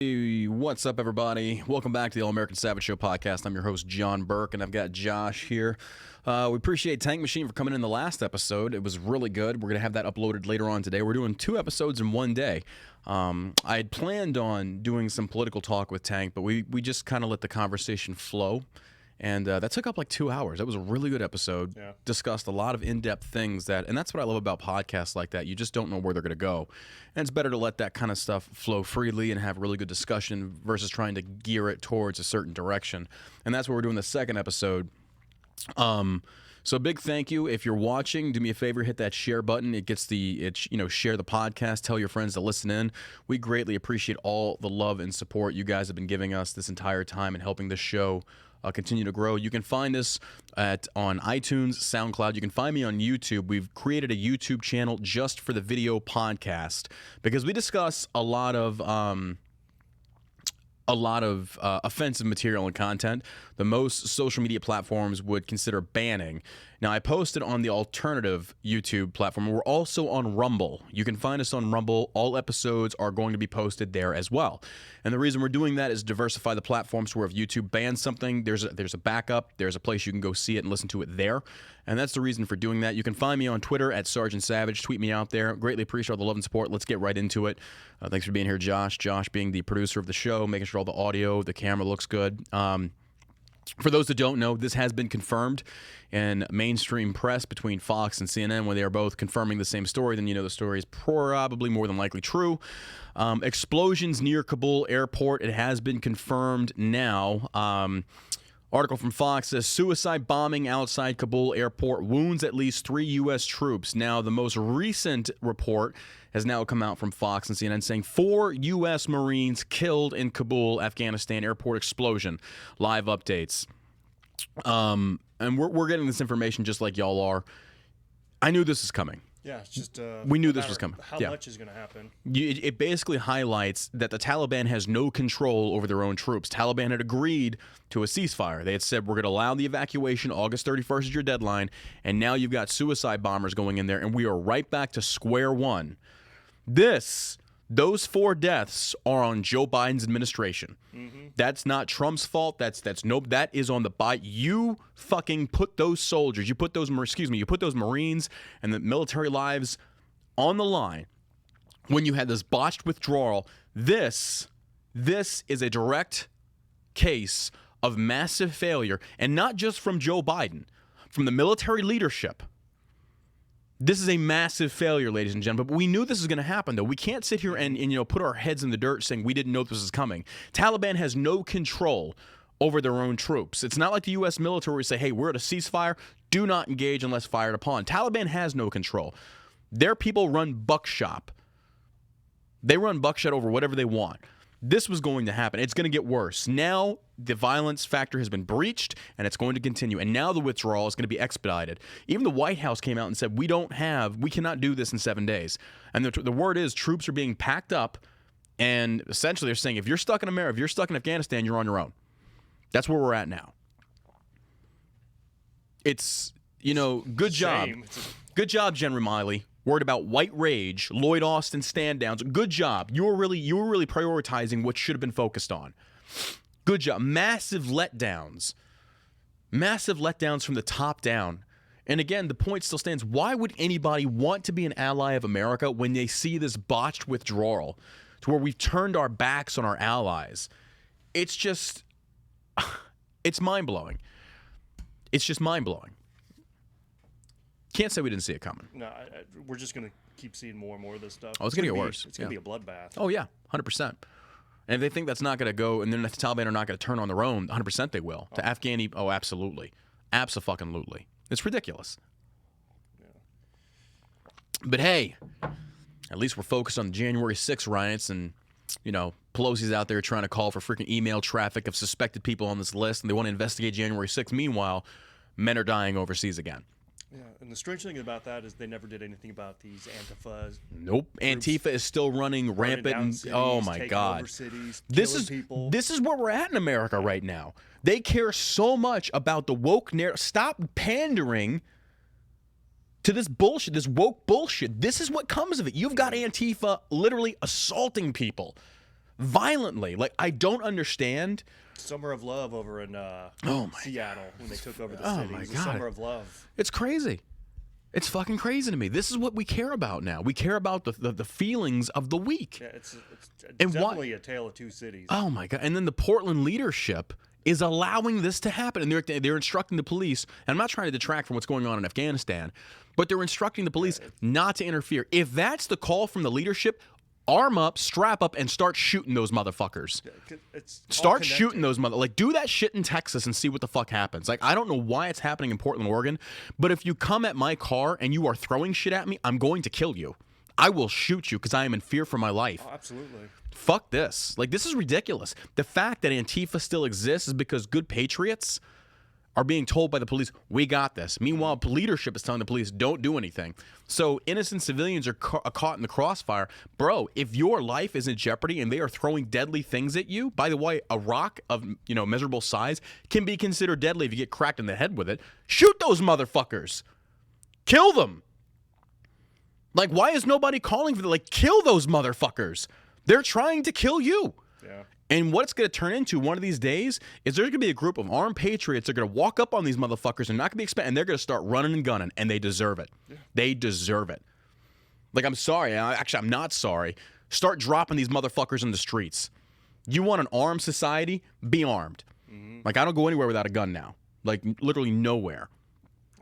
Hey, what's up, everybody? Welcome back to the All American Savage Show podcast. I'm your host, John Burke, and I've got Josh here. We appreciate Tank Machine for coming in the last episode. It was really good. We're going to have that uploaded later on today. We're doing 2 episodes in one day. I had planned on doing some political talk with Tank, but we just kind of let the conversation flow. And that took up like 2 hours. That was a really good episode. Yeah. Discussed a lot of in-depth things and that's what I love about podcasts like that. You just don't know where they're going to go. And it's better to let that kind of stuff flow freely and have really good discussion versus trying to gear it towards a certain direction. And that's what we're doing the second episode. So big thank you. If you're watching, do me a favor, hit that share button. It gets share the podcast, tell your friends to listen in. We greatly appreciate all the love and support you guys have been giving us this entire time and helping this show continue to grow. You can find us on iTunes, SoundCloud. You can find me on YouTube. We've created a YouTube channel just for the video podcast because we discuss a lot of offensive material and content the most social media platforms would consider banning. Now, I posted on the alternative YouTube platform. We're also on Rumble. You can find us on Rumble. All episodes are going to be posted there as well. And the reason we're doing that is diversify the platforms where if YouTube bans something, there's a backup. There's a place you can go see it and listen to it there. And that's the reason for doing that. You can find me on Twitter at Sergeant Savage. Tweet me out there. Greatly appreciate all the love and support. Let's get right into it. Thanks for being here, Josh. Josh being the producer of the show, making sure all the audio, the camera looks good. For those that don't know, this has been confirmed in mainstream press between Fox and CNN when they are both confirming the same story. Then you know the story is probably more than likely true. Explosions near Kabul airport. It has been confirmed now. Article from Fox says suicide bombing outside Kabul airport wounds at least 3 U.S. troops. Now, the most recent report has now come out from Fox and CNN saying 4 U.S. Marines killed in Kabul, Afghanistan airport explosion. Live updates. And we're getting this information just like y'all are. I knew this was coming. Yeah, it's just we knew this was coming. How much is going to happen? It basically highlights that the Taliban has no control over their own troops. Taliban had agreed to a ceasefire. They had said, we're going to allow the evacuation. August 31st is your deadline. And now you've got suicide bombers going in there, and we are right back to square one. Those 4 deaths are on Joe Biden's administration. Mm-hmm. That's not Trump's fault. That is on the Biden. You fucking put those soldiers, you put those Marines and the military lives on the line when you had this botched withdrawal. This is a direct case of massive failure, and not just from Joe Biden, from the military leadership. This is a massive failure, ladies and gentlemen, but we knew this was going to happen, though. We can't sit here and put our heads in the dirt saying we didn't know this was coming. Taliban has no control over their own troops. It's not like the U.S. military say, hey, we're at a ceasefire, do not engage unless fired upon. Taliban has no control. Their people run buckshot. They run buckshot over whatever they want. This was going to happen. It's going to get worse. Now the violence factor has been breached, and it's going to continue. And now the withdrawal is going to be expedited. Even the White House came out and said, we cannot do this in 7 days. And the word is troops are being packed up, and essentially they're saying, if you're stuck in America, if you're stuck in Afghanistan, you're on your own. That's where we're at now. It's, good job. Good job, Jen Miley. Worried about white rage, Lloyd Austin stand downs. Good job. You were really prioritizing what should have been focused on. Good job. Massive letdowns from the top down. And again, the point still stands. Why would anybody want to be an ally of America when they see this botched withdrawal to where we've turned our backs on our allies? It's just, it's mind-blowing. It's just mind-blowing. Can't say we didn't see it coming. No, we're just going to keep seeing more and more of this stuff. Oh, it's going to get worse. It's going to be a bloodbath. Oh, yeah, 100%. And if they think that's not going to go, and then if the Taliban are not going to turn on their own, 100% they will. To Afghani, absolutely. Abso-fucking-lutely. It's ridiculous. Yeah. But hey, at least we're focused on the January 6th riots, and, Pelosi's out there trying to call for freaking email traffic of suspected people on this list, and they want to investigate January 6th. Meanwhile, men are dying overseas again. Yeah, and the strange thing about that is they never did anything about these Antifa. Nope, Antifa is still running rampant. Cities, oh my God, cities, this is where we're at in America right now. They care so much about the woke narrative. Stop pandering to this bullshit, this woke bullshit. This is what comes of it. You've got Antifa literally assaulting people, violently. Like, I don't understand. Summer of Love over in Seattle when they took over the city. My It was God. a Summer of Love. It's crazy. It's fucking crazy to me. This is what we care about now. We care about the feelings of the weak. Yeah, it's And definitely a tale of two cities. Oh my God. And then the Portland leadership is allowing this to happen. And they're instructing the police, and I'm not trying to detract from what's going on in Afghanistan, but they're instructing the police not to interfere. If that's the call from the leadership, arm up, strap up, and start shooting those motherfuckers. Start shooting those like, do that shit in Texas and see what the fuck happens. Like, I don't know why it's happening in Portland, Oregon, but if you come at my car and you are throwing shit at me, I'm going to kill you. I will shoot you because I am in fear for my life. Oh, absolutely. Fuck this. Like, this is ridiculous. The fact that Antifa still exists is because good patriots are being told by the police, we got this. Meanwhile, leadership is telling the police, don't do anything. So innocent civilians are caught in the crossfire. Bro, if your life is in jeopardy and they are throwing deadly things at you, by the way, a rock of, measurable size can be considered deadly if you get cracked in the head with it. Shoot those motherfuckers. Kill them. Like, why is nobody calling for them? Like, kill those motherfuckers. They're trying to kill you. Yeah. And what it's going to turn into one of these days is there's going to be a group of armed patriots that are going to walk up on these motherfuckers and not going to be expecting, and they're going to start running and gunning, and they deserve it. Yeah. They deserve it. Like, I'm sorry. Actually, I'm not sorry. Start dropping these motherfuckers in the streets. You want an armed society? Be armed. Mm-hmm. Like, I don't go anywhere without a gun now. Like, literally nowhere.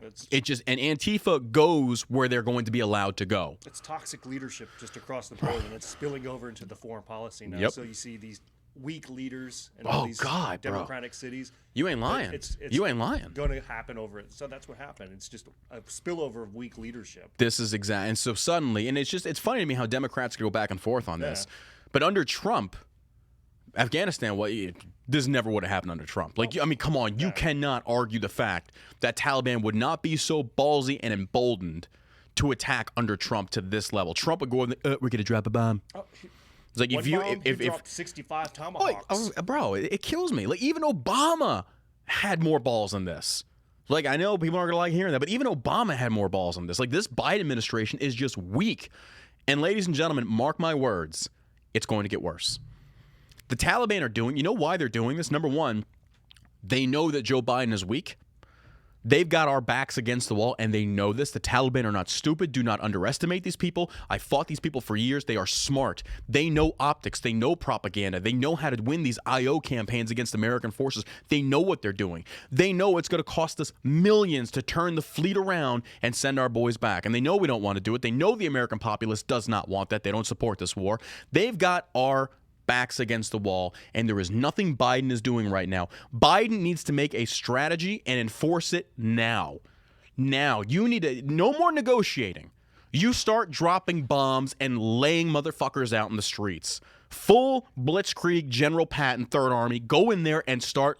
And Antifa goes where they're going to be allowed to go. It's toxic leadership just across the board, and it's spilling over into the foreign policy now. Yep. So you see these weak leaders in all these democratic cities. You ain't lying. You ain't lying. Going to happen over it. So that's what happened. It's just a spillover of weak leadership. This is exact. And so suddenly, and it's funny to me how Democrats go back and forth on this. But under Trump, Afghanistan, this never would have happened under Trump. Like, I mean, come on. You cannot argue the fact that Taliban would not be so ballsy and emboldened to attack under Trump to this level. Trump would go, we're going to drop a bomb. It's like, if dropped 65 tomahawks. Bro, it kills me. Like, even Obama had more balls than this. Like, I know people aren't going to like hearing that, but even Obama had more balls than this. Like, this Biden administration is just weak. And ladies and gentlemen, mark my words, it's going to get worse. The Taliban are doing, you know why they're doing this? Number one, they know that Joe Biden is weak. They've got our backs against the wall, and they know this. The Taliban are not stupid. Do not underestimate these people. I fought these people for years. They are smart. They know optics. They know propaganda. They know how to win these IO campaigns against American forces. They know what they're doing. They know it's going to cost us millions to turn the fleet around and send our boys back. And they know we don't want to do it. They know the American populace does not want that. They don't support this war. They've got our backs against the wall, and there is nothing Biden is doing right now. Biden needs to make a strategy and enforce it now. Now. You need to, no more negotiating. You start dropping bombs and laying motherfuckers out in the streets. Full blitzkrieg General Patton, Third Army, go in there and start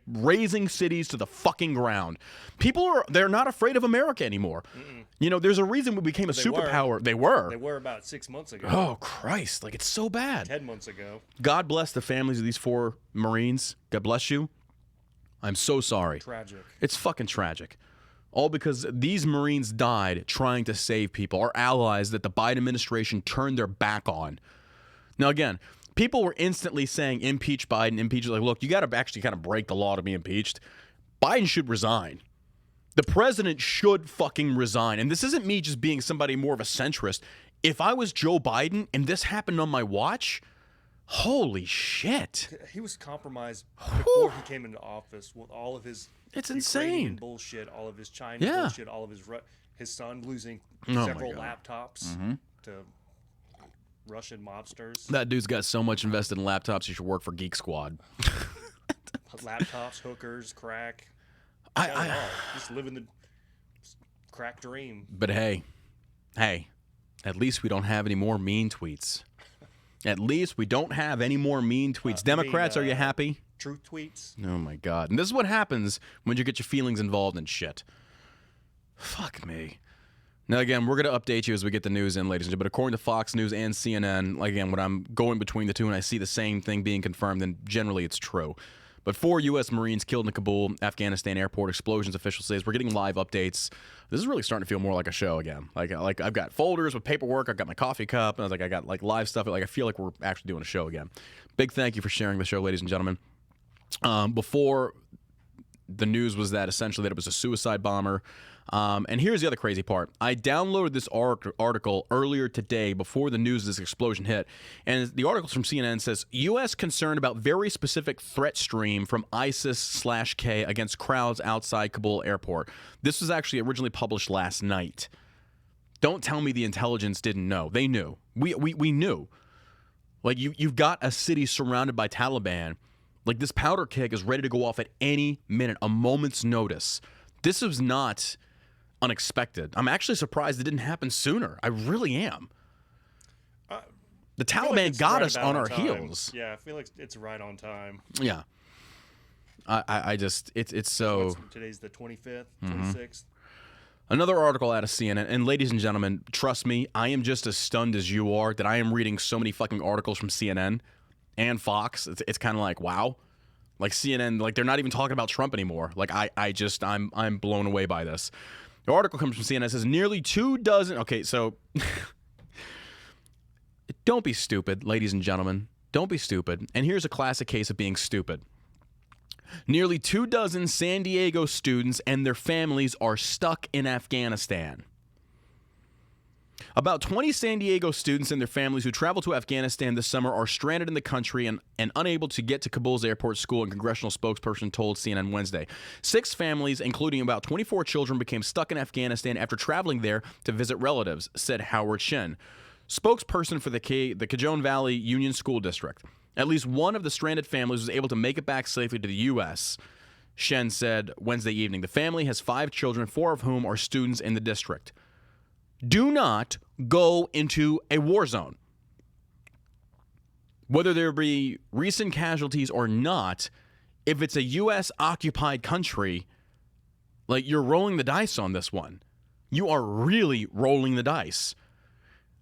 razing cities to the fucking ground. They're not afraid of America anymore. Mm-mm. There's a reason we became a superpower. They were. They were about 6 months ago. Oh, Christ. Like, it's so bad. 10 months ago. God bless the families of these 4 Marines. God bless you. I'm so sorry. Tragic. It's fucking tragic. All because these Marines died trying to save people, our allies that the Biden administration turned their back on. Now, again, people were instantly saying, impeach Biden, impeach. Like, look, you got to actually kind of break the law to be impeached. Biden should resign. The president should fucking resign. And this isn't me just being somebody more of a centrist. If I was Joe Biden and this happened on my watch, holy shit. He was compromised before he came into office with all of his insane bullshit, all of his China bullshit, all of his son losing several laptops to Russian mobsters. That dude's got so much invested in laptops, you should work for Geek Squad. Laptops, hookers, crack. Just living the crack dream. But hey, at least we don't have any more mean tweets. At least we don't have any more mean tweets. Democrats, are you happy? Truth tweets. Oh my God. And this is what happens when you get your feelings involved in shit. Fuck me. Now, again, we're going to update you as we get the news in, ladies and gentlemen. But according to Fox News and CNN, again, when I'm going between the two and I see the same thing being confirmed, then generally it's true. But 4 U.S. Marines killed in Kabul, Afghanistan airport explosions, officials say. We're getting live updates. This is really starting to feel more like a show again. Like I've got folders with paperwork. I've got my coffee cup. And I was like, I got like live stuff. Like I feel like we're actually doing a show again. Big thank you for sharing the show, ladies and gentlemen. Before the news was that essentially that it was a suicide bomber. And here's the other crazy part. I downloaded this article earlier today before the news of this explosion hit. And the article from CNN says, U.S. concerned about very specific threat stream from ISIS/K against crowds outside Kabul airport. This was actually originally published last night. Don't tell me the intelligence didn't know. They knew. We knew. Like, you've got a city surrounded by Taliban. Like, this powder keg is ready to go off at any minute, a moment's notice. This was not unexpected. I'm actually surprised it didn't happen sooner. I really am. The Taliban got us on our heels. Yeah, I feel like it's right on time. Yeah. I just, it's so... Today's the 25th, 26th. Another article out of CNN, and ladies and gentlemen, trust me, I am just as stunned as you are that I am reading so many fucking articles from CNN and Fox. It's kind of like, wow. Like CNN, like they're not even talking about Trump anymore. Like I'm blown away by this. The article comes from CNN. It says nearly 24. Okay, so don't be stupid, ladies and gentlemen. Don't be stupid. And here's a classic case of being stupid. Nearly 24 San Diego students and their families are stuck in Afghanistan. About 20 San Diego students and their families who traveled to Afghanistan this summer are stranded in the country and unable to get to Kabul's airport school, a congressional spokesperson told CNN Wednesday. 6 families, including about 24 children, became stuck in Afghanistan after traveling there to visit relatives, said Howard Shin, spokesperson for the Cajon Valley Union School District. At least one of the stranded families was able to make it back safely to the U.S., Shen said Wednesday evening. The family has 5 children, 4 of whom are students in the district. Do not go into a war zone. Whether there be recent casualties or not, if it's a U.S.-occupied country, like, you're rolling the dice on this one. You are really rolling the dice.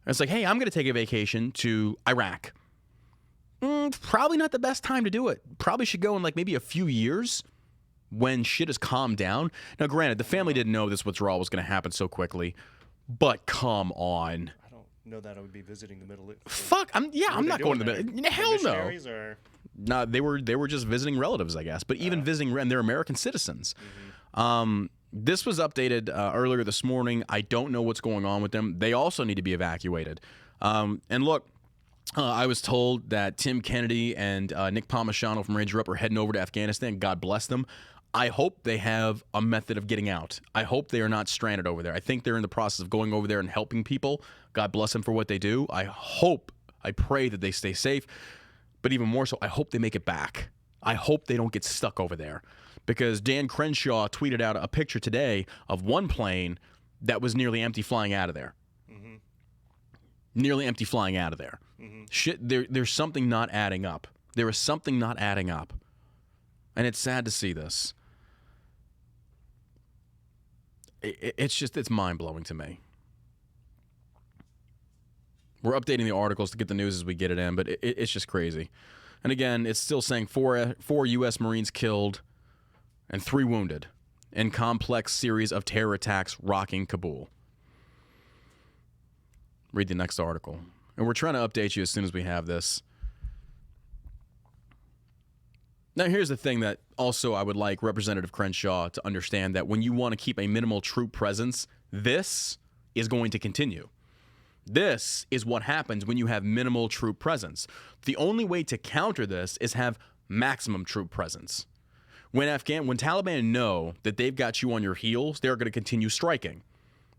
It's like, hey, I'm going to take a vacation to Iraq. Probably not the best time to do it. Probably should go in, like, maybe a few years when shit has calmed down. Now, granted, the family didn't know this withdrawal was going to happen so quickly. But come on. I don't know that I would be visiting the Middle East. Fuck, I'm not going to the Middle East. Hell no. Or? No, they were just visiting relatives, I guess. But even visiting, and they're American citizens. This was updated earlier this morning. I don't know what's going on with them. They also need to be evacuated. And look, I was told that Tim Kennedy and Nick Palmisano from Ranger Up are heading over to Afghanistan. God bless them. I hope they have a method of getting out. I hope they are not stranded over there. I think they're in the process of going over there and helping people. God bless them for what they do. I pray that they stay safe. But even more so, I hope they make it back. I hope they don't get stuck over there. Because Dan Crenshaw tweeted out a picture today of one plane that was nearly empty flying out of there. Nearly empty flying out of there. Shit, there's something not adding up. There is something not adding up. And it's sad to see this. It's mind-blowing to me. We're updating the articles to get the news as we get it in, but it's just crazy. And again, it's still saying 4 U.S. Marines killed and 3 wounded in complex series of terror attacks rocking Kabul. Read the next article. And we're trying to update you as soon as we have this. Now, here's the thing that also I would like Representative Crenshaw to understand, that when you want to keep a minimal troop presence, this is going to continue. This is what happens when you have minimal troop presence. The only way to counter this is have maximum troop presence. When Taliban know that they've got you on your heels, they're going to continue striking.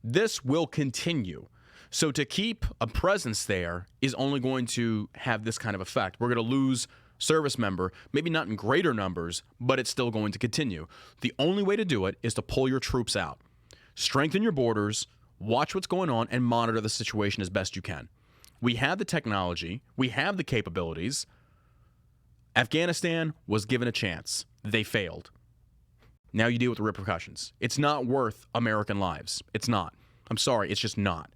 This will continue. So to keep a presence there is only going to have this kind of effect. We're going to lose service member, maybe not in greater numbers, but it's still going to continue. The only way to do it is to pull your troops out. Strengthen your borders, watch what's going on, and monitor the situation as best you can. We have the technology. We have the capabilities. Afghanistan was given a chance. They failed. Now you deal with the repercussions. It's not worth American lives. It's not. I'm sorry, it's just not.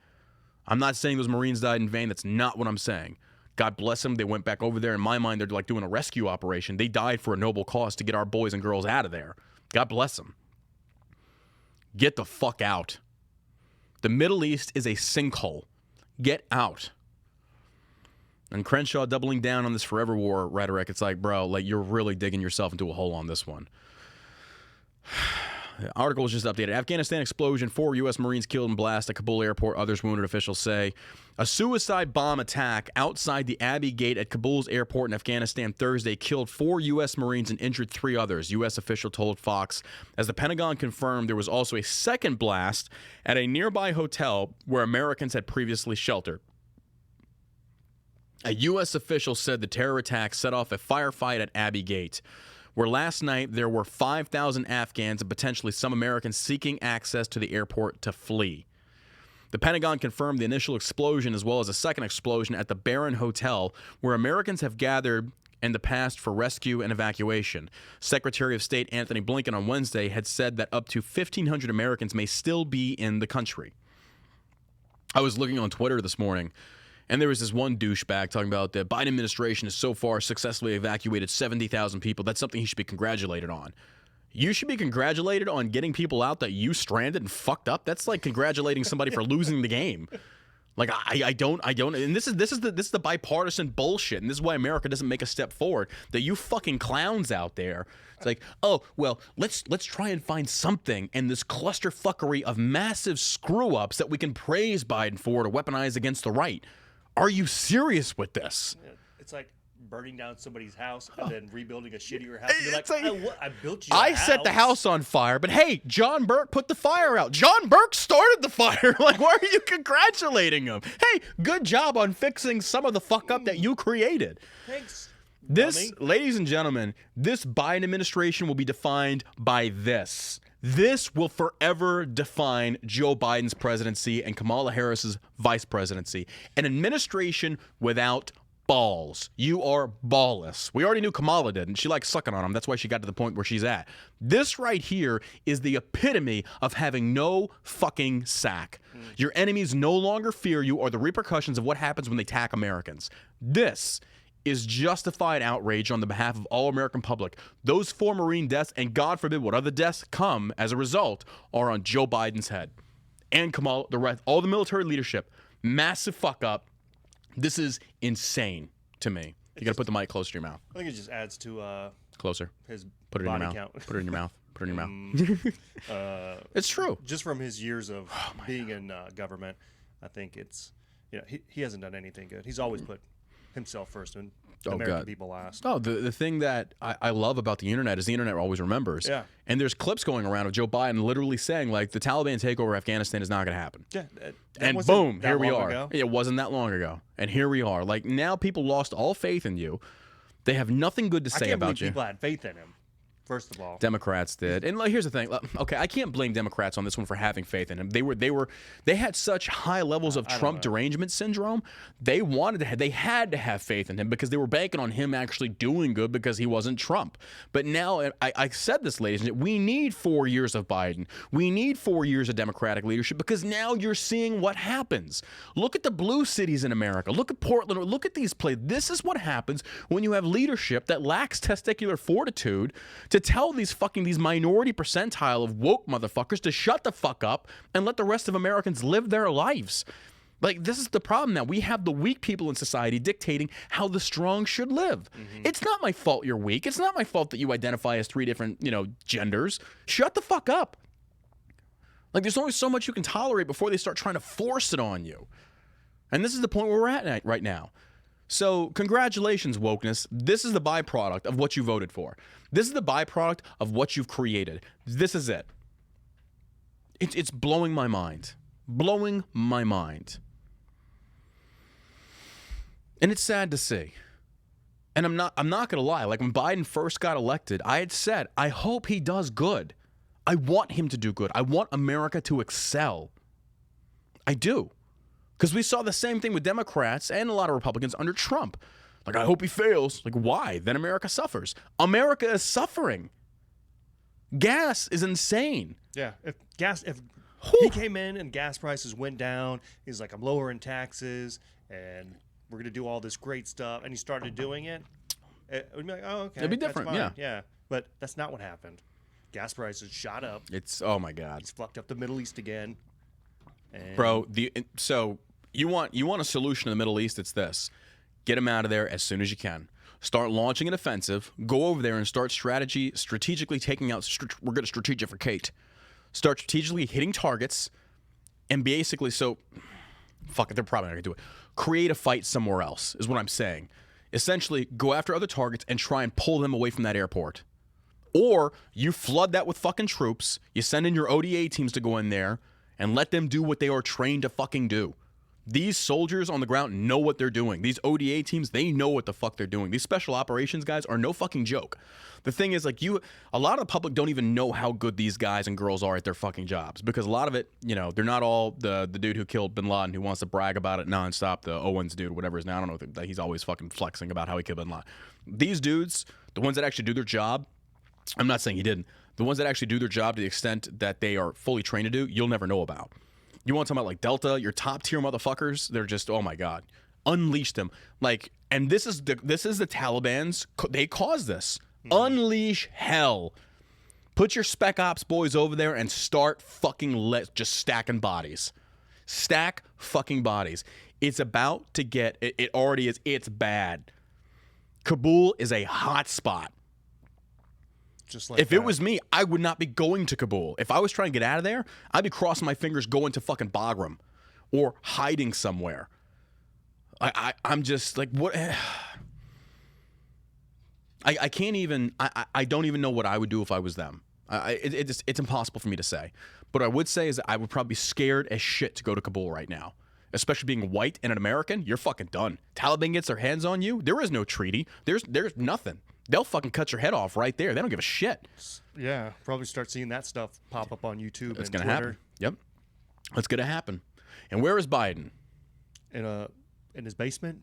I'm not saying those Marines died in vain. That's not what I'm saying. God bless them. They went back over there. In my mind, they're like doing a rescue operation. They died for a noble cause to get our boys and girls out of there. God bless them. Get the fuck out. The Middle East is a sinkhole. Get out. And Crenshaw doubling down on this forever war rhetoric. It's like, bro, like you're really digging yourself into a hole on this one. The article was just updated. Afghanistan explosion. 4 U.S. Marines killed in blast at Kabul airport. Others wounded, officials say. A suicide bomb attack outside the Abbey Gate at Kabul's airport in Afghanistan Thursday killed 4 U.S. Marines and injured 3 others, U.S. official told Fox. As the Pentagon confirmed, there was also a second blast at a nearby hotel where Americans had previously sheltered. A U.S. official said the terror attack set off a firefight at Abbey Gate, where last night there were 5,000 Afghans and potentially some Americans seeking access to the airport to flee. The Pentagon confirmed the initial explosion as well as a second explosion at the Barron Hotel, where Americans have gathered in the past for rescue and evacuation. Secretary of State Anthony Blinken on Wednesday had said that up to 1,500 Americans may still be in the country. I was looking on Twitter this morning, and there was this one douchebag talking about the Biden administration has so far successfully evacuated 70,000 people. That's something he should be congratulated on. You should be congratulated on getting people out that you stranded and fucked up. That's like congratulating somebody for losing the game. Like I don't. And this is the bipartisan bullshit. And this is why America doesn't make a step forward. That you fucking clowns out there. It's like, oh well, let's try and find something in this clusterfuckery of massive screw ups that we can praise Biden for to weaponize against the right. Are you serious with this? It's like burning down somebody's house and then rebuilding a shittier house. And like, I built you I set the house on fire, but hey, John Burke put the fire out. John Burke started the fire. Like, why are you congratulating him? Hey, good job on fixing some of the fuck up that you created. Thanks. This, dummy. ladies and gentlemen, this Biden administration will be defined by this. This will forever define Joe Biden's presidency and Kamala Harris's vice presidency. An administration without balls. You are ballless. We already knew Kamala did, and she likes sucking on them. That's why she got to the point where she's at. This right here is the epitome of having no fucking sack. Your enemies no longer fear you or the repercussions of what happens when they attack Americans. This is justified outrage on the behalf of all American public. Those 4 Marine deaths, and God forbid what other deaths come as a result, are on Joe Biden's head. And Kamala, the rest, all the military leadership. Massive fuck up. This is insane to me. You got to put the mic closer to your mouth. I think it just adds to closer. His put it in body your mouth. count. Put it in your mouth. Put it in your mouth. It's true. Just from his years of being in government, I think it's, he hasn't done anything good. He's always put himself first and American people last. Oh, the thing that I love about the internet is the internet always remembers. Yeah. And there's clips going around of Joe Biden literally saying, like, the Taliban takeover of Afghanistan is not going to happen. Yeah. And boom, here we are. Ago. It wasn't that long ago. And here we are. Like, now people lost all faith in you. They have nothing good to say about you. People had faith in him. First of all, Democrats did. And here's the thing. Okay, I can't blame Democrats on this one for having faith in him. They had such high levels of Trump derangement syndrome. They had to have faith in him because they were banking on him actually doing good because he wasn't Trump. But now, I said this, ladies and gentlemen, we need 4 years of Biden. We need 4 years of Democratic leadership because now you're seeing what happens. Look at the blue cities in America. Look at Portland. Look at these places. This is what happens when you have leadership that lacks testicular fortitude to tell these minority percentile of woke motherfuckers to shut the fuck up and let the rest of Americans live their lives. Like, this is the problem now. We have the weak people in society dictating how the strong should live. Mm-hmm. It's not my fault you're weak. It's not my fault that you identify as 3 different, genders. Shut the fuck up. Like, there's only so much you can tolerate before they start trying to force it on you. And this is the point where we're at right now. So, congratulations, wokeness. This is the byproduct of what you voted for. This is the byproduct of what you've created. This is it. It's blowing my mind. Blowing my mind. And it's sad to see. And I'm not going to lie. Like, when Biden first got elected, I had said, I hope he does good. I want him to do good. I want America to excel. I do. Because we saw the same thing with Democrats and a lot of Republicans under Trump. Like, I hope he fails. Like, why? Then America suffers. America is suffering. Gas is insane. Yeah. If he came in and gas prices went down, he's like, I'm lowering taxes and we're going to do all this great stuff, and he started doing it, it would be like, oh, okay. It'd be different, that's fine. yeah. Yeah. But that's not what happened. Gas prices shot up. It's, oh my God. He's fucked up the Middle East again. And Bro, so you want a solution in the Middle East, it's this. Get them out of there as soon as you can. Start launching an offensive. Go over there and start strategically taking out, we're going to strategificate. Start strategically hitting targets and basically, fuck it, they're probably not going to do it. Create a fight somewhere else is what I'm saying. Essentially, go after other targets and try and pull them away from that airport. Or you flood that with fucking troops. You send in your ODA teams to go in there and let them do what they are trained to fucking do. These soldiers on the ground know what they're doing. These ODA teams, they know what the fuck they're doing. These special operations guys are no fucking joke. The thing is, like, a lot of the public don't even know how good these guys and girls are at their fucking jobs, because a lot of it, they're not all the dude who killed Bin Laden who wants to brag about it nonstop, the Owens dude, whatever his name, I don't know that he's always fucking flexing about how he killed Bin Laden. These dudes, the ones that actually do their job, I'm not saying he didn't, the ones that actually do their job to the extent that they are fully trained to do, you'll never know about. You want to talk about like Delta, your top tier motherfuckers? They're just, oh my God, unleash them. Like, and this is the Taliban's. They caused this. Unleash hell. Put your spec ops boys over there and start fucking just stacking bodies. Stack fucking bodies. It's about to get. It already is. It's bad. Kabul is a hot spot. Just like if it was me, I would not be going to Kabul. If I was trying to get out of there, I'd be crossing my fingers going to fucking Bagram or hiding somewhere. I'm just like, what? I can't even, I don't even know what I would do if I was them. It's impossible for me to say. But what I would say is that I would probably be scared as shit to go to Kabul right now. Especially being white and an American, you're fucking done. Taliban gets their hands on you, there is no treaty. There's nothing. They'll fucking cut your head off right there. They don't give a shit. Yeah, probably start seeing that stuff pop up on YouTube. It's going to happen. Yep, it's gonna happen. And where is Biden? In his basement.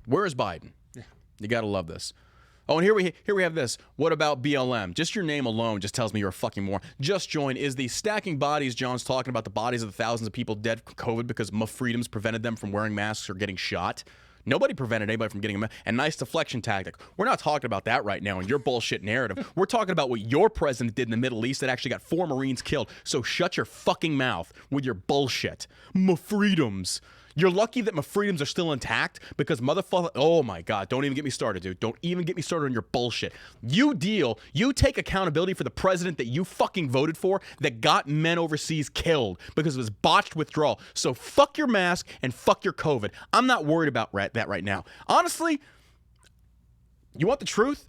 Where is Biden? Yeah, you gotta love this. Oh, and here we have this. What about BLM? Just your name alone just tells me you're a fucking moron. Just Join is the stacking bodies. John's talking about the bodies of the thousands of people dead from COVID because freedoms prevented them from wearing masks or getting shot. Nobody prevented anybody from getting a nice deflection tactic. We're not talking about that right now in your bullshit narrative. We're talking about what your president did in the Middle East that actually got 4 Marines killed. So shut your fucking mouth with your bullshit. My freedoms. You're lucky that my freedoms are still intact because motherfucker, oh my God, don't even get me started, dude. Don't even get me started on your bullshit. You take accountability for the president that you fucking voted for that got men overseas killed because of his botched withdrawal. So fuck your mask and fuck your COVID. I'm not worried about that right now. Honestly, you want the truth?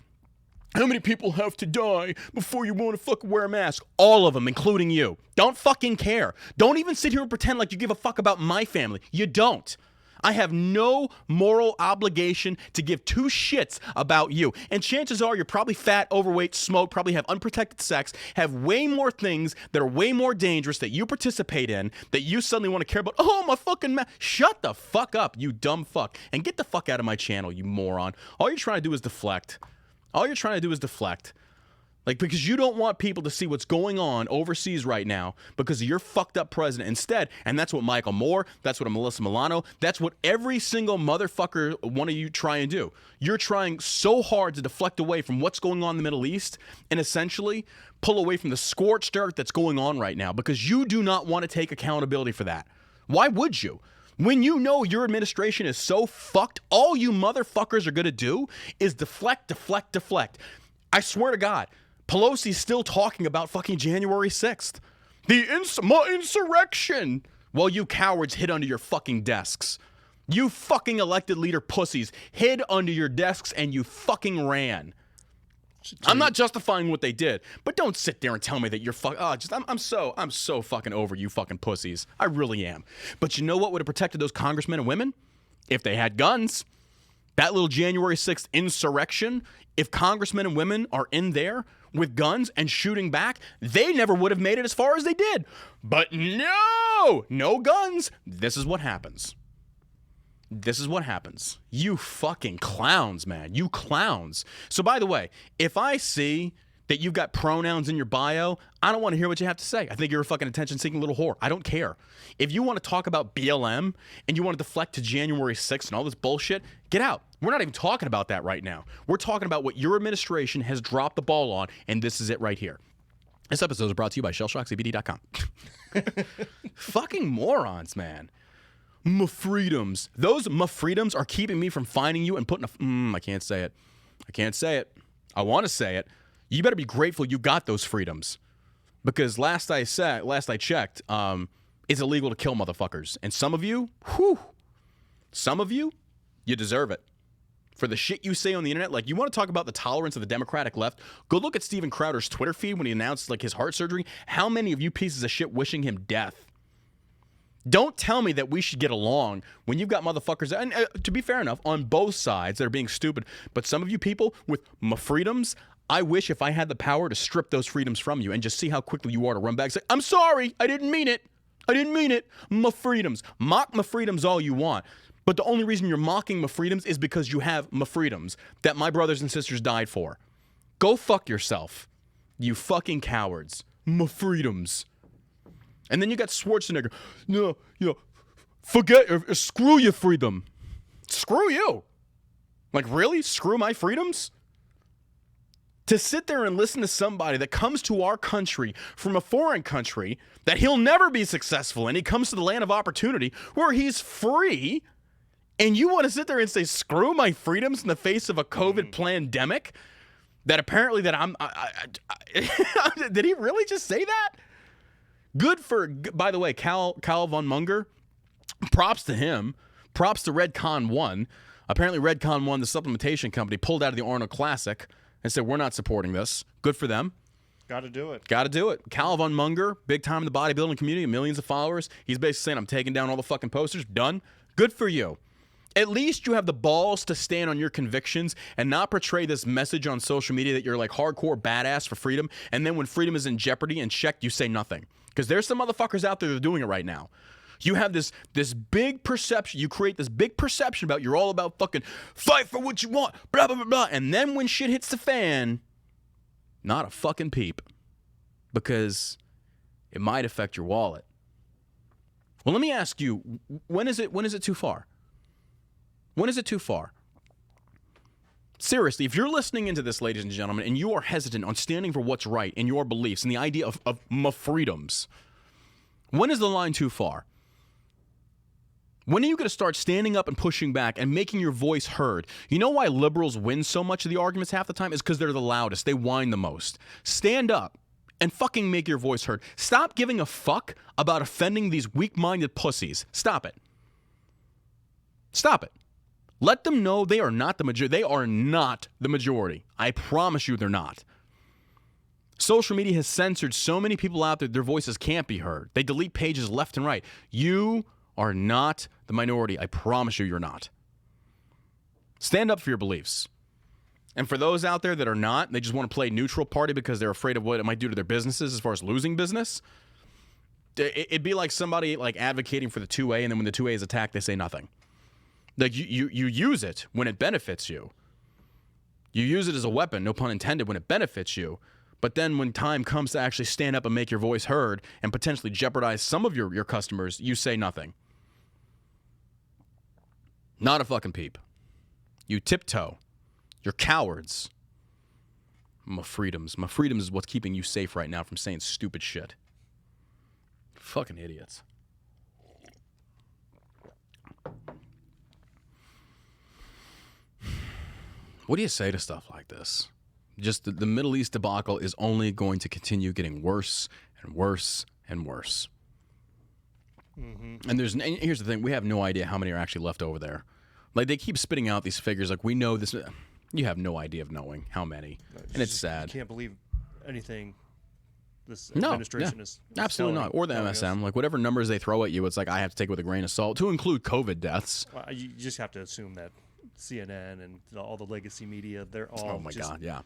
How many people have to die before you want to fucking wear a mask? All of them, including you. Don't fucking care. Don't even sit here and pretend like you give a fuck about my family. You don't. I have no moral obligation to give 2 shits about you. And chances are you're probably fat, overweight, smoke, probably have unprotected sex, have way more things that are way more dangerous that you participate in that you suddenly want to care about. Oh, my fucking shut the fuck up, you dumb fuck. And get the fuck out of my channel, you moron. All you're trying to do is deflect. Like, because you don't want people to see what's going on overseas right now because of your fucked up president instead. And that's what Michael Moore, that's what Melissa Milano, that's what every single motherfucker one of you try and do. You're trying so hard to deflect away from what's going on in the Middle East and essentially pull away from the scorched earth that's going on right now because you do not want to take accountability for that. Why would you? When you know your administration is so fucked, all you motherfuckers are going to do is deflect. I swear to God, Pelosi's still talking about fucking January 6th. My insurrection. Well, you cowards hid under your fucking desks. You fucking elected leader pussies hid under your desks and you fucking ran. I'm not justifying what they did, but don't sit there and tell me that you're I'm so fucking over you fucking pussies. I really am. But you know what would have protected those congressmen and women? If they had guns. That little January 6th insurrection, if congressmen and women are in there with guns and shooting back, they never would have made it as far as they did. But no guns. This is what happens. You fucking clowns, man. You clowns. So by the way, if I see that you've got pronouns in your bio, I don't want to hear what you have to say. I think you're a fucking attention-seeking little whore. I don't care. If you want to talk about BLM and you want to deflect to January 6th and all this bullshit, get out. We're not even talking about that right now. We're talking about what your administration has dropped the ball on, and this is it right here. This episode is brought to you by shellshockcbd.com. Fucking morons, man. Ma-freedoms. Those ma-freedoms are keeping me from finding you and putting a... I can't say it. I can't say it. I want to say it. You better be grateful you got those freedoms. Because last I checked, it's illegal to kill motherfuckers. And some of you, you deserve it. For the shit you say on the internet, like, you want to talk about the tolerance of the Democratic left? Go look at Steven Crowder's Twitter feed when he announced, like, his heart surgery. How many of you pieces of shit wishing him death? Don't tell me that we should get along when you've got motherfuckers, and to be fair enough, on both sides that are being stupid. But some of you people with freedoms, I wish if I had the power to strip those freedoms from you and just see how quickly you are to run back and say, I'm sorry, I didn't mean it. I didn't mean it. My freedoms. Mock my freedoms all you want. But the only reason you're mocking my freedoms is because you have my freedoms that my brothers and sisters died for. Go fuck yourself, you fucking cowards. My freedoms. And then you got Schwarzenegger. No, forget, screw your freedom. Screw you. Like, really? Screw my freedoms? To sit there and listen to somebody that comes to our country from a foreign country that he'll never be successful in. He comes to the land of opportunity where he's free, and you want to sit there and say, screw my freedoms in the face of a COVID pandemic? That apparently that did he really just say that? Good for, by the way, Cal Von Munger. Props to him. Props to Redcon 1. Apparently Redcon 1, the supplementation company, pulled out of the Arnold Classic and said, we're not supporting this. Good for them. Got to do it. Got to do it. Cal Von Munger, big time in the bodybuilding community, millions of followers. He's basically saying, I'm taking down all the fucking posters. Done. Good for you. At least you have the balls to stand on your convictions and not portray this message on social media that you're like hardcore badass for freedom. And then when freedom is in jeopardy and checked, you say nothing. Because there's some motherfuckers out there that are doing it right now. You have this big perception. You create this big perception about you're all about fucking fight for what you want, blah, blah, blah, blah. And then when shit hits the fan, not a fucking peep. Because it might affect your wallet. Well, let me ask you, when is it too far? When is it too far? Seriously, if you're listening into this, ladies and gentlemen, and you are hesitant on standing for what's right in your beliefs and the idea of my freedoms, when is the line too far? When are you going to start standing up and pushing back and making your voice heard? You know why liberals win so much of the arguments half the time? Is because they're the loudest. They whine the most. Stand up and fucking make your voice heard. Stop giving a fuck about offending these weak-minded pussies. Stop it. Stop it. Let them know they are not the majority. They are not the majority. I promise you they're not. Social media has censored so many people out there, their voices can't be heard. They delete pages left and right. You are not the minority. I promise you you're not. Stand up for your beliefs. And for those out there that are not, they just want to play neutral party because they're afraid of what it might do to their businesses as far as losing business. It'd be like somebody like advocating for the 2A, and then when the 2A is attacked, they say nothing. Like, you use it when it benefits you. You use it as a weapon, no pun intended, when it benefits you. But then when time comes to actually stand up and make your voice heard and potentially jeopardize some of your customers, you say nothing. Not a fucking peep. You tiptoe. You're cowards. My freedoms. My freedoms is what's keeping you safe right now from saying stupid shit. Fucking idiots. What do you say to stuff like this? Just the Middle East debacle is only going to continue getting worse and worse and worse. Mm-hmm. And here's the thing. We have no idea how many are actually left over there. Like, they keep spitting out these figures. Like, we know this. You have no idea of knowing how many. And it's sad. You can't believe anything this administration is absolutely not. Or the MSM. Like, whatever numbers they throw at you, it's like I have to take it with a grain of salt, to include COVID deaths. Well, you just have to assume that CNN and all the legacy media, they're all God, yeah.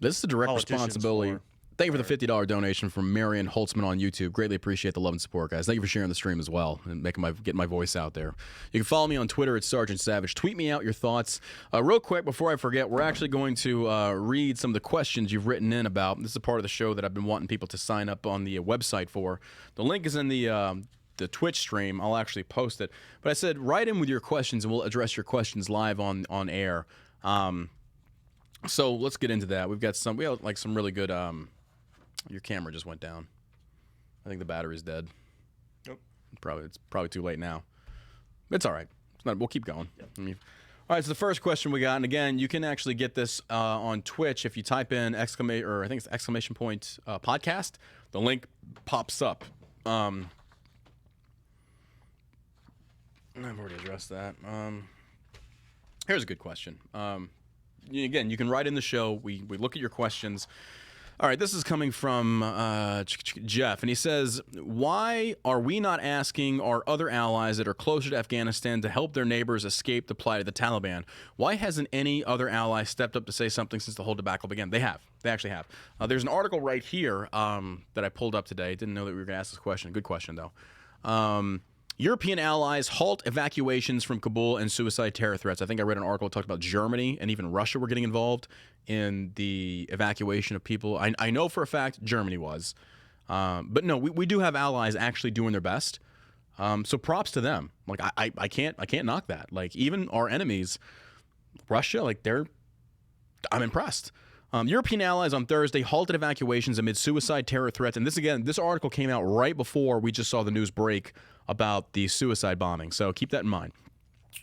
This is a direct responsibility. Thank you for the $50 donation from Marion Holtzman on YouTube. Greatly appreciate the love and support, guys. Thank you for sharing the stream as well and getting my voice out there. You can follow me on Twitter at Sergeant Savage. Tweet me out your thoughts. Real quick, before I forget, we're actually going to read some of the questions you've written in about. This is a part of the show that I've been wanting people to sign up on the website for. The link is in the Twitch stream. I'll actually post it. But I said, write in with your questions, and we'll address your questions live on air. So let's get into that. We have some really good. Your camera just went down. I think the battery's dead. Nope. It's probably too late now. It's all right. We'll keep going. Yep. All right. So the first question we got, and again, you can actually get this on Twitch if you type in exclamation point podcast. The link pops up. I've already addressed that. Here's a good question. Again, you can write in the show. We look at your questions. All right, this is coming from Jeff, and he says, why are we not asking our other allies that are closer to Afghanistan to help their neighbors escape the plight of the Taliban? Why hasn't any other ally stepped up to say something since the whole debacle began? They have. They actually have. There's an article right here that I pulled up today. Didn't know that we were going to ask this question. Good question, though. European allies halt evacuations from Kabul and suicide terror threats. I think I read an article that talked about Germany and even Russia were getting involved in the evacuation of people. I know for a fact Germany was. But no, we do have allies actually doing their best. So props to them. Like I can't knock that. Like even our enemies, Russia, I'm impressed. European allies on Thursday halted evacuations amid suicide terror threats. And this article came out right before we just saw the news break about the suicide bombing. So keep that in mind.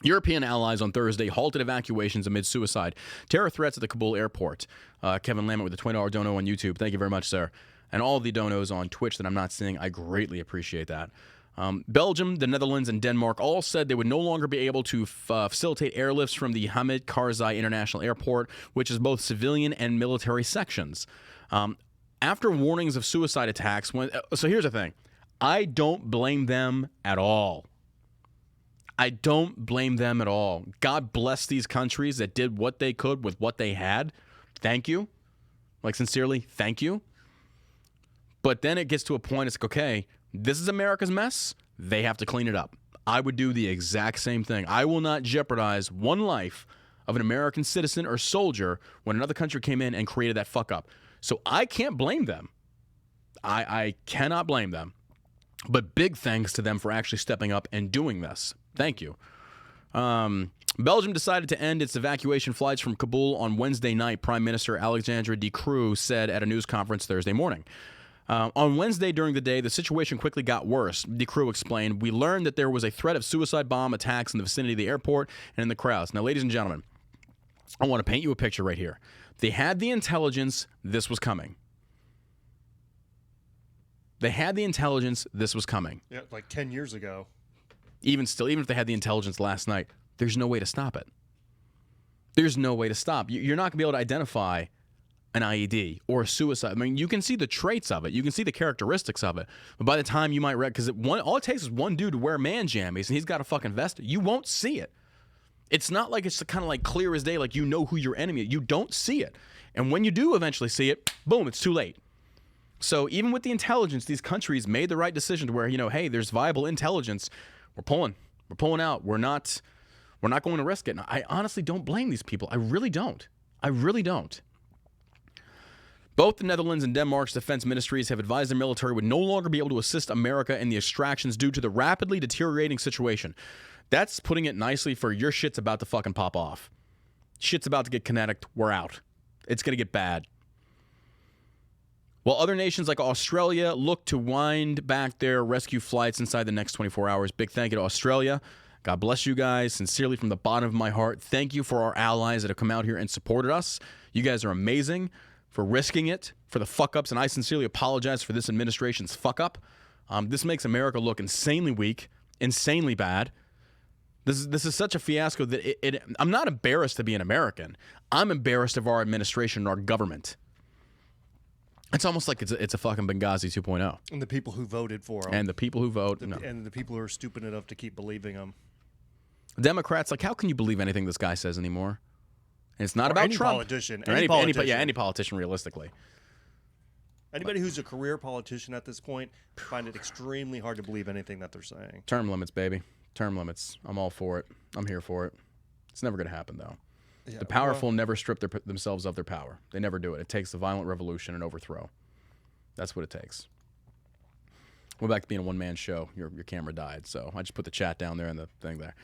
European allies on Thursday halted evacuations amid suicide terror threats at the Kabul airport. Kevin Lambert with a $20 dono on YouTube. Thank you very much, sir. And all the donos on Twitch that I'm not seeing, I greatly appreciate that. Belgium, the Netherlands, and Denmark all said they would no longer be able to facilitate airlifts from the Hamid Karzai International Airport, which is both civilian and military sections. After warnings of suicide attacks, so here's the thing. I don't blame them at all. I don't blame them at all. God bless these countries that did what they could with what they had. Thank you. Sincerely, thank you. But then it gets to a point, it's like, okay, this is America's mess. They have to clean it up. I would do the exact same thing. I will not jeopardize one life of an American citizen or soldier when another country came in and created that fuck up. So I can't blame them. I cannot blame them. But big thanks to them for actually stepping up and doing this. Thank you. Belgium decided to end its evacuation flights from Kabul on Wednesday night, Prime Minister Alexandre De Croo said at a news conference Thursday morning. On Wednesday during the day, the situation quickly got worse. De Croo explained, we learned that there was a threat of suicide bomb attacks in the vicinity of the airport and in the crowds. Now, ladies and gentlemen, I want to paint you a picture right here. They had the intelligence this was coming. They had the intelligence this was coming. Yeah, like 10 years ago. Even if they had the intelligence last night, there's no way to stop it. There's no way to stop. You're not going to be able to identify an IED or a suicide. I mean, you can see the traits of it. You can see the characteristics of it. But by the time you might read, because all it takes is one dude to wear man jammies and he's got a fucking vest, you won't see it. It's not like it's kind of like clear as day, like you know who your enemy is. You don't see it. And when you do eventually see it, boom, it's too late. So even with the intelligence, these countries made the right decision to where, hey, there's viable intelligence. We're pulling out. We're not going to risk it. And I honestly don't blame these people. I really don't. Both the Netherlands and Denmark's defense ministries have advised their military would no longer be able to assist America in the extractions due to the rapidly deteriorating situation. That's putting it nicely for your shit's about to fucking pop off. Shit's about to get kinetic. We're out. It's going to get bad. While other nations like Australia look to wind back their rescue flights inside the next 24 hours, big thank you to Australia. God bless you guys. Sincerely from the bottom of my heart, thank you for our allies that have come out here and supported us. You guys are amazing for risking it, for the fuck-ups, and I sincerely apologize for this administration's fuck-up. This makes America look insanely weak, insanely bad. This is such a fiasco that I'm not embarrassed to be an American. I'm embarrassed of our administration and our government. It's almost like it's a fucking Benghazi 2.0. And the people who voted for them. And the people who vote. And the people who are stupid enough to keep believing them. Democrats, how can you believe anything this guy says anymore? And it's not about any Trump. Politician. Or any politician, realistically. Anybody who's a career politician at this point find it extremely hard to believe anything that they're saying. Term limits, baby. Term limits. I'm all for it. I'm here for it. It's never going to happen, though. Yeah, the powerful never strip themselves of their power. They never do it. It takes a violent revolution and overthrow. That's what it takes. We're back to being a one-man show. Your camera died, so I just put the chat down there and the thing there.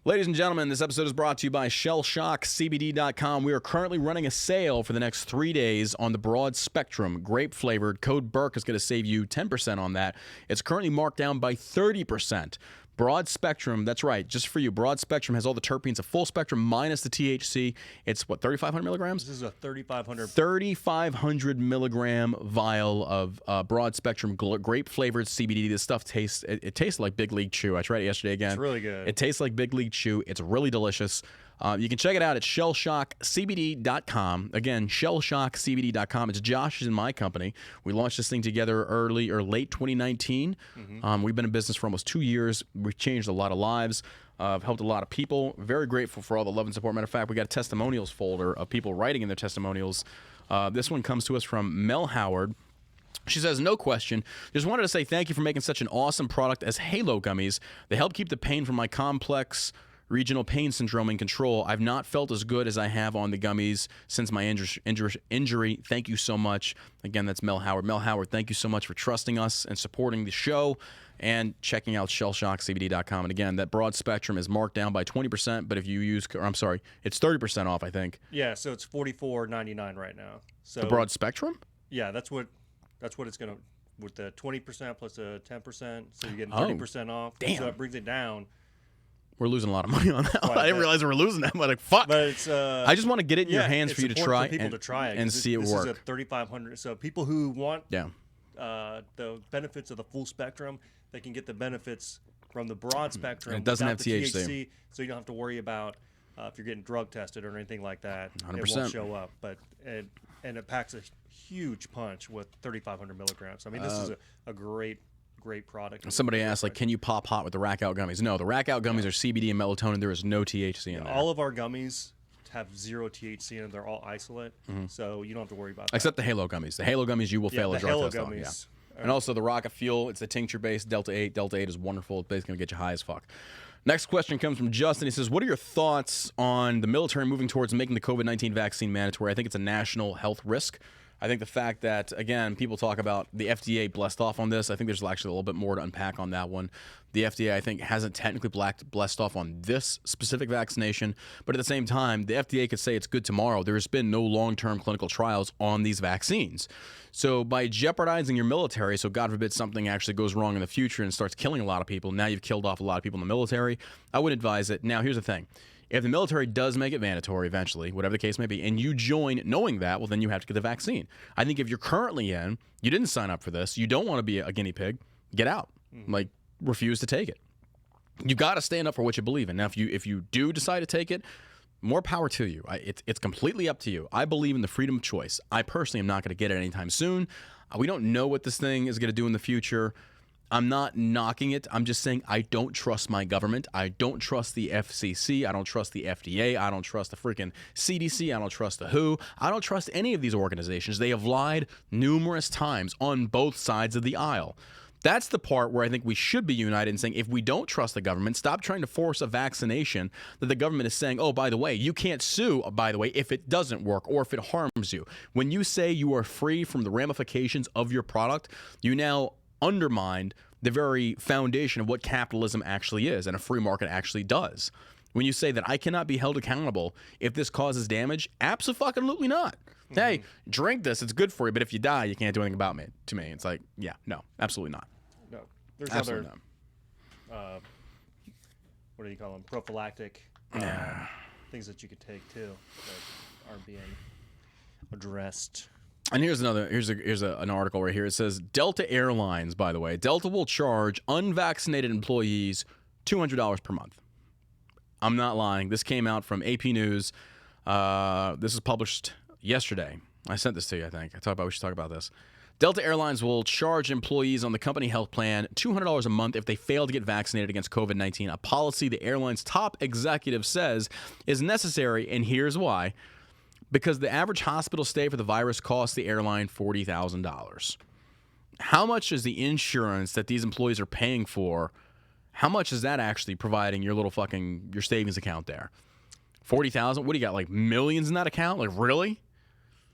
Ladies and gentlemen, this episode is brought to you by ShellShockCBD.com. We are currently running a sale for the next 3 days on the broad spectrum, grape-flavored. Code Burke is going to save you 10% on that. It's currently marked down by 30%. Broad spectrum, that's right, just for you. Broad spectrum has all the terpenes, a full spectrum minus the THC. It's what, 3,500 milligrams? This is a 3,500. 3,500 milligram vial of broad spectrum grape flavored CBD. This stuff tastes, it tastes like Big League Chew. I tried it yesterday again. It's really good. It tastes like Big League Chew. It's really delicious. You can check it out at ShellShockCBD.com. Again, ShellShockCBD.com. It's Josh's and my company. We launched this thing together early or late 2019. We've been in business for almost 2 years. We've changed a lot of lives. Helped a lot of people. Very grateful for all the love and support. Matter of fact, we got a testimonials folder of people writing in their testimonials. This one comes to us from Mel Howard. She says, no question. Just wanted to say thank you for making such an awesome product as Halo Gummies. They help keep the pain from my complex regional pain syndrome in control. I've not felt as good as I have on the gummies since my injury. Thank you so much. Again, that's Mel Howard. Mel Howard, thank you so much for trusting us and supporting the show and checking out ShellShockCBD.com. And again, that broad spectrum is marked down by 20%, but if you use, or I'm sorry, it's 30% off, I think. Yeah, so it's $44.99 right now. So the broad spectrum? Yeah, that's what it's going to, with the 20% plus the 10%, so you're getting 30% off. Damn. So that brings it down. We're losing a lot of money on that. I didn't realize we were losing that. I'm like, fuck. But it's, I just want to get it in your hands for you to try and see it work. This is a 3,500. So people who want the benefits of the full spectrum, they can get the benefits from the broad spectrum. And it doesn't have THC. So you don't have to worry about if you're getting drug tested or anything like that. 100%. It won't show up. But it packs a huge punch with 3,500 milligrams. I mean, this is a great product. Somebody asked, like, can you pop hot with the Rack Out gummies? No, the Rack Out gummies are CBD and melatonin. There is no THC in there. All of our gummies have zero THC in them. They're all isolate, so you don't have to worry about that. Except the Halo gummies. The Halo gummies you will fail a drug test on. Yeah. And also the Rocket Fuel. It's a tincture-based Delta 8. Delta 8 is wonderful. It's basically going to get you high as fuck. Next question comes from Justin. He says, what are your thoughts on the military moving towards making the COVID-19 vaccine mandatory? I think it's a national health risk. I think the fact that, again, people talk about the FDA blessed off on this. I think there's actually a little bit more to unpack on that one. The FDA, I think, hasn't technically blessed off on this specific vaccination. But at the same time, the FDA could say it's good tomorrow. There's been no long-term clinical trials on these vaccines. So by jeopardizing your military, so God forbid something actually goes wrong in the future and starts killing a lot of people, now you've killed off a lot of people in the military, I would advise it. Now, here's the thing. If the military does make it mandatory eventually, whatever the case may be, and you join knowing that, well, then you have to get the vaccine. I think if you're currently in, you didn't sign up for this, you don't want to be a guinea pig, get out. Like, refuse to take it. You got to stand up for what you believe in. Now, if you do decide to take it, more power to you. It's completely up to you. I believe in the freedom of choice. I personally am not going to get it anytime soon. We don't know what this thing is going to do in the future. I'm not knocking it. I'm just saying I don't trust my government. I don't trust the FCC. I don't trust the FDA. I don't trust the freaking CDC. I don't trust the WHO. I don't trust any of these organizations. They have lied numerous times on both sides of the aisle. That's the part where I think we should be united in saying if we don't trust the government, stop trying to force a vaccination that the government is saying, oh, by the way, you can't sue, by the way, if it doesn't work or if it harms you. When you say you are free from the ramifications of your product, you now undermined the very foundation of what capitalism actually is and a free market actually does. When you say that I cannot be held accountable if this causes damage, absolutely not. Hey, drink this, it's good for you, but if you die, you can't do anything about me. To me, it's like, yeah, no, absolutely not. No, there's absolutely other, what do you call them, prophylactic things that you could take too that aren't being addressed. And here's an article right here. It says Delta Airlines, by the way, Delta will charge unvaccinated employees $200 per month. I'm not lying. This came out from AP News. This is published yesterday. I sent this to you, I think. We should talk about this. Delta Airlines will charge employees on the company health plan $200 a month if they fail to get vaccinated against COVID-19, a policy the airline's top executive says is necessary, and here's why. because the average hospital stay for the virus costs the airline $40,000. How much is the insurance that these employees are paying for? How much is that actually providing your little fucking your savings account there? 40,000? What do you got? Like millions in that account? Like really?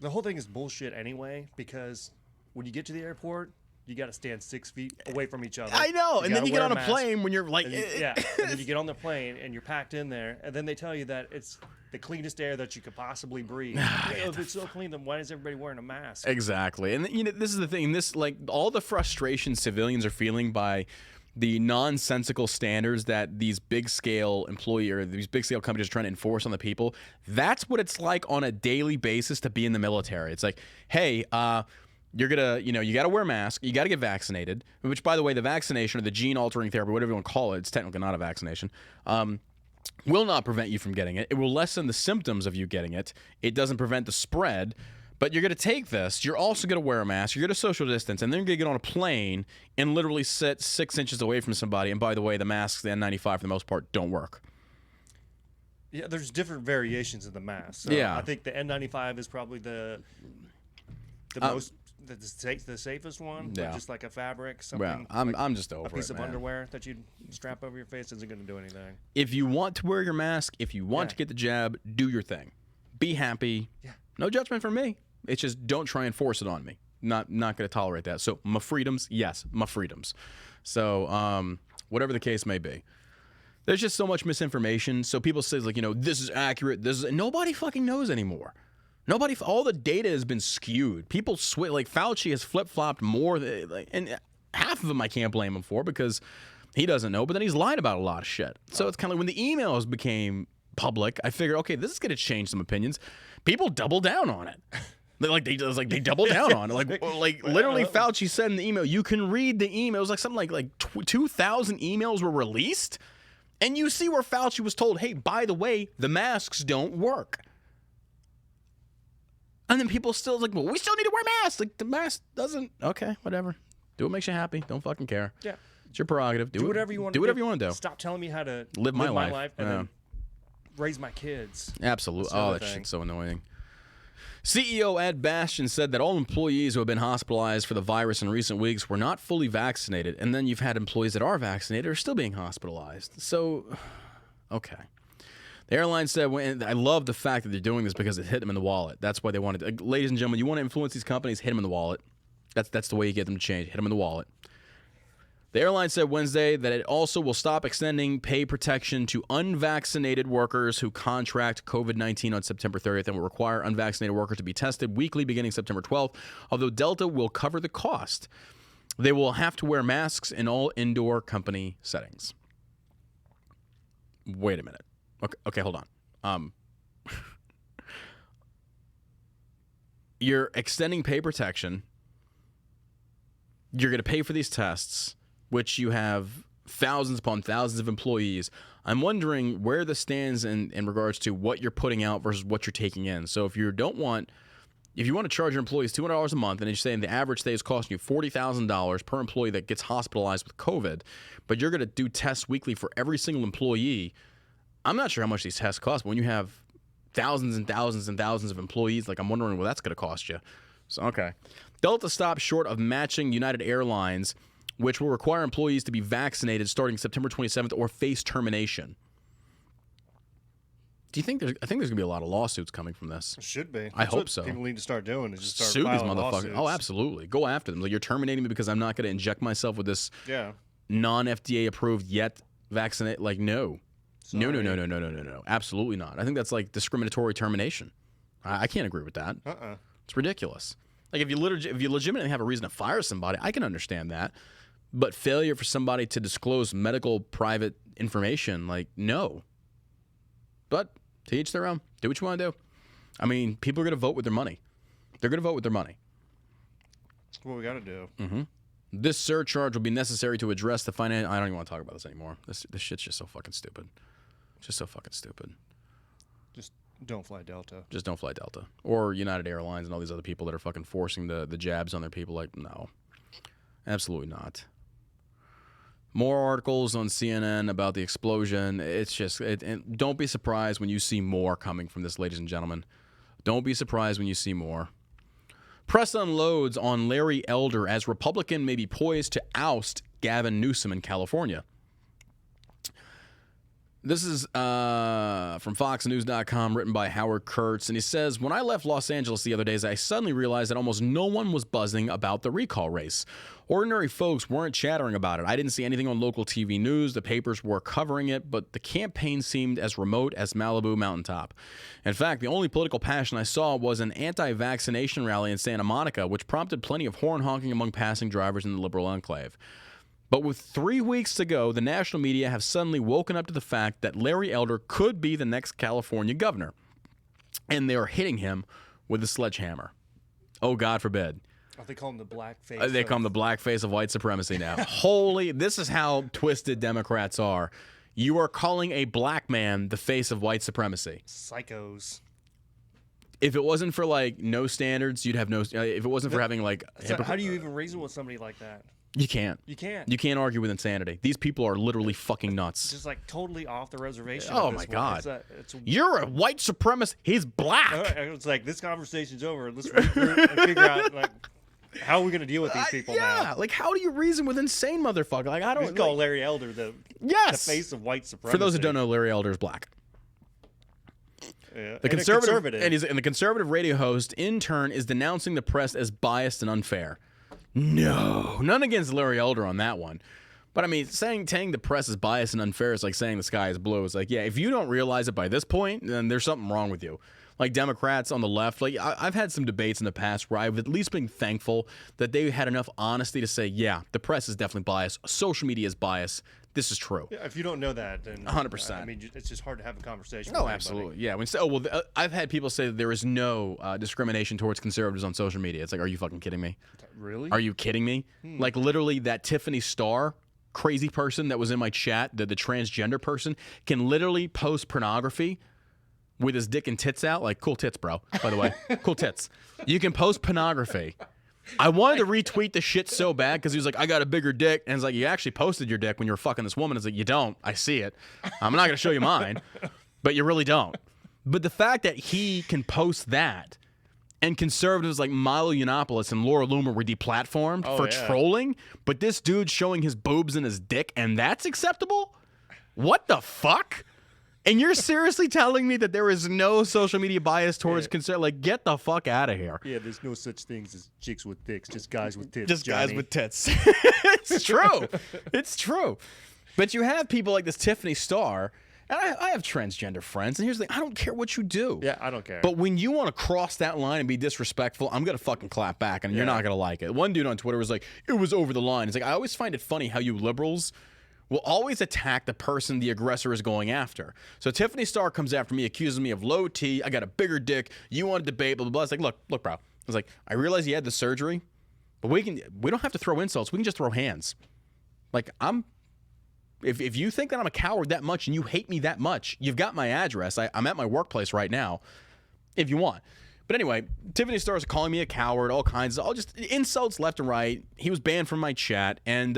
The whole thing is bullshit anyway, because when you get to the airport, you got to stand 6 feet away from each other. I know. And then you get on a plane when you're like, and then you get on the plane and you're packed in there, and then they tell you that it's the cleanest air that you could possibly breathe. If it's so clean, then why is everybody wearing a mask? Exactly. And you know, this is the thing. This, like, all the frustration civilians are feeling by the nonsensical standards that these big scale these big scale companies are trying to enforce on the people. That's what it's like on a daily basis to be in the military. It's like, hey, you're gonna, you got to wear a mask. You got to get vaccinated. Which, by the way, the vaccination or the gene altering therapy, whatever you want to call it, it's technically not a vaccination. Will not prevent you from getting it. It will lessen the symptoms of you getting it. It doesn't prevent the spread. But you're going to take this. You're also going to wear a mask. You're going to social distance, and then you're going to get on a plane and literally sit 6 inches away from somebody. And by the way, the masks, the N95 for the most part, don't work. Yeah, there's different variations of the mask. So Yeah. I think the N95 is probably the most the safest one. Yeah. Just like a fabric, something. Well, like I'm just over a piece it, of man. underwear that you strap over your face isn't going to do anything. If you want to wear your mask, if you want to get the jab, do your thing. Be happy. Yeah. No judgment from me. It's just don't try and force it on me. Not going to tolerate that. So my freedoms, yes, my freedoms. So whatever the case may be. There's just so much misinformation. So people say, like, this is accurate. Nobody fucking knows anymore. All the data has been skewed. People like Fauci has flip-flopped more. And half of them I can't blame him for because he doesn't know. But then he's lied about a lot of shit. So it's kind of like when the emails became public, I figured, okay, this is going to change some opinions. People double down on it. They double down on it. Like literally, Fauci said in the email, you can read the emails. Like something like 2,000 emails were released, and you see where Fauci was told, "Hey, by the way, the masks don't work." And then people still like, "Well, we still need to wear masks." Like the mask doesn't. Okay, whatever. Do what makes you happy. Don't fucking care. Yeah, it's your prerogative. Do whatever you want. Do whatever you want to do. Stop telling me how to live my life and then raise my kids. Absolutely. Oh, that shit's so annoying. CEO Ed Bastian said that all employees who have been hospitalized for the virus in recent weeks were not fully vaccinated, and then you've had employees that are vaccinated are still being hospitalized. So, okay. The airline said, I love the fact that they're doing this because it hit them in the wallet. That's why they wanted to. Ladies and gentlemen, you want to influence these companies, hit them in the wallet. That's the way you get them to change. Hit them in the wallet. The airline said Wednesday that it also will stop extending pay protection to unvaccinated workers who contract COVID-19 on September 30th and will require unvaccinated workers to be tested weekly beginning September 12th, although Delta will cover the cost. They will have to wear masks in all indoor company settings. Wait a minute. Okay, hold on. You're extending pay protection. You're going to pay for these tests, which you have thousands upon thousands of employees. I'm wondering where this stands in regards to what you're putting out versus what you're taking in. So if you want to charge your employees $200 a month, and you're saying the average stay is costing you $40,000 per employee that gets hospitalized with COVID, but you're going to do tests weekly for every single employee, I'm not sure how much these tests cost. But when you have thousands and thousands and thousands of employees, like I'm wondering what that's going to cost you. So, okay. Delta stopped short of matching United Airlines, which will require employees to be vaccinated starting September 27th or face termination. I think there's going to be a lot of lawsuits coming from this. It should be. I hope so. People need to start doing is just start sue these filing motherfuckers. lawsuits. Oh, absolutely. Go after them. Like, you're terminating me because I'm not going to inject myself with this non-FDA approved yet vaccinate. Like, no. Sorry. No. Absolutely not. I think that's like discriminatory termination. I can't agree with that. It's ridiculous. Like, if you legitimately have a reason to fire somebody, I can understand that. But failure for somebody to disclose medical private information, like, no. But to each their own. Do what you want to do. I mean, people are going to vote with their money. They're going to vote with their money. That's what we got to do. Mm-hmm. This surcharge will be necessary to address the financial... I don't even want to talk about this anymore. This shit's just so fucking stupid. Just so fucking stupid. Just don't fly Delta. Just don't fly Delta. Or United Airlines and all these other people that are fucking forcing the jabs on their people. Like, no. Absolutely not. More articles on CNN about the explosion. It's just... and don't be surprised when you see more coming from this, ladies and gentlemen. Don't be surprised when you see more. Press unloads on Larry Elder as Republican may be poised to oust Gavin Newsom in California. This is from FoxNews.com, written by Howard Kurtz, and he says, when I left Los Angeles the other days, I suddenly realized that almost no one was buzzing about the recall race. Ordinary folks weren't chattering about it. I didn't see anything on local TV news. The papers were covering it, but the campaign seemed as remote as Malibu mountaintop. In fact, the only political passion I saw was an anti-vaccination rally in Santa Monica, which prompted plenty of horn honking among passing drivers in the liberal enclave. But with 3 weeks to go, the national media have suddenly woken up to the fact that Larry Elder could be the next California governor. And they are hitting him with a sledgehammer. Oh, God forbid. Oh, they call him the blackface. They call him the blackface of white supremacy now. Holy, this is how twisted Democrats are. You are calling a black man the face of white supremacy. Psychos. If it wasn't for, like, no standards, you'd have no... if it wasn't for having, like... So how do you even reason with somebody like that? You can't. You can't. You can't argue with insanity. These people are literally fucking nuts. Just like totally off the reservation. Oh my God. You're a white supremacist. He's black. It's like, this conversation's over. Let's regroup and figure out, like, how are we going to deal with these people now? Yeah, like, how do you reason with insane motherfucker? Like, I don't... Just call Larry Elder the face of white supremacy. For those who don't know, Larry Elder is black. Yeah. The conservative. And the conservative radio host, in turn, is denouncing the press as biased and unfair. No, none against Larry Elder on that one. But I mean, saying the press is biased and unfair is like saying the sky is blue. It's like, yeah, if you don't realize it by this point, then there's something wrong with you. Like Democrats on the left, like I've had some debates in the past where I've at least been thankful that they had enough honesty to say, yeah, the press is definitely biased. Social media is biased. This is true. Yeah, if you don't know that, then 100%. I mean, it's just hard to have a conversation. Oh, absolutely. Yeah. I've had people say that there is no discrimination towards conservatives on social media. It's like, are you fucking kidding me? Really? Are you kidding me? Like literally, that Tiffany Starr crazy person that was in my chat, the transgender person, can literally post pornography with his dick and tits out. Like, cool tits, bro. By the way, cool tits. You can post pornography. I wanted to retweet the shit so bad because he was like, I got a bigger dick. And it's like, you actually posted your dick when you were fucking this woman. It's like, you don't. I see it. I'm not going to show you mine, but you really don't. But the fact that he can post that and conservatives like Milo Yiannopoulos and Laura Loomer were deplatformed for trolling, but this dude showing his boobs and his dick, and that's acceptable? What the fuck? And you're seriously telling me that there is no social media bias towards conservative? Like, get the fuck out of here. Yeah, there's no such things as chicks with dicks, just guys with tits. Just Johnny. guys with tits. It's true. It's true. But you have people like this Tiffany Starr, and I have transgender friends, and here's the thing, I don't care what you do. Yeah, I don't care. But when you want to cross that line and be disrespectful, I'm going to fucking clap back, and you're not going to like it. One dude on Twitter was like, it was over the line. It's like, I always find it funny how you liberals will always attack the person the aggressor is going after. So Tiffany Starr comes after me, accuses me of low T, I got a bigger dick, you want to debate, blah, blah, blah. It's like, look, bro. I was like, I realize you had the surgery, but we don't have to throw insults. We can just throw hands. Like, if you think that I'm a coward that much and you hate me that much, you've got my address. I'm at my workplace right now, if you want. But anyway, Tiffany Starr is calling me a coward, all kinds of, all just insults left and right. He was banned from my chat, and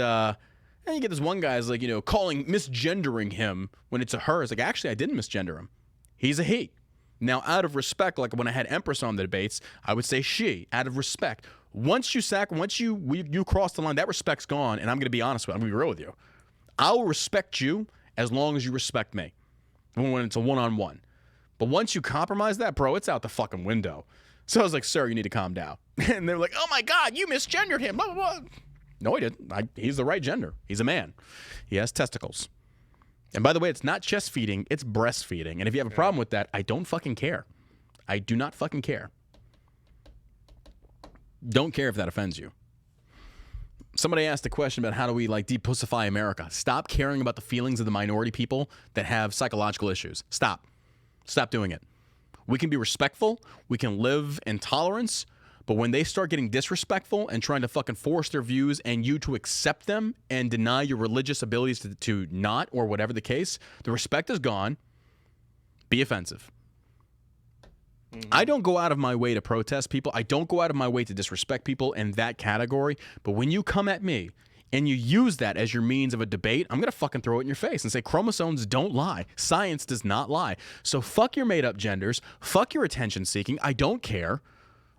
you get this one guy's like, misgendering him when it's a her. It's like, actually, I didn't misgender him. He's a he. Now, out of respect, like when I had Empress on the debates, I would say she, out of respect. Once you cross the line, that respect's gone, and I'm going to be honest with you. I'm going to be real with you. I'll respect you as long as you respect me when it's a one-on-one. But once you compromise that, bro, it's out the fucking window. So I was like, sir, you need to calm down. And they're like, oh, my God, you misgendered him, blah, blah, blah. No, he didn't. He's the right gender. He's a man. He has testicles. And by the way, it's not chest feeding, it's breastfeeding. And if you have a problem with that, I don't fucking care. I do not fucking care. Don't care if that offends you. Somebody asked a question about how do we depussify America. Stop caring about the feelings of the minority people that have psychological issues. Stop doing it. We can be respectful. We can live in tolerance. But when they start getting disrespectful and trying to fucking force their views and you to accept them and deny your religious abilities to not, or whatever the case, the respect is gone. Be offensive. Mm-hmm. I don't go out of my way to protest people. I don't go out of my way to disrespect people in that category. But when you come at me and you use that as your means of a debate, I'm going to fucking throw it in your face and say chromosomes don't lie. Science does not lie. So fuck your made-up genders. Fuck your attention-seeking. I don't care.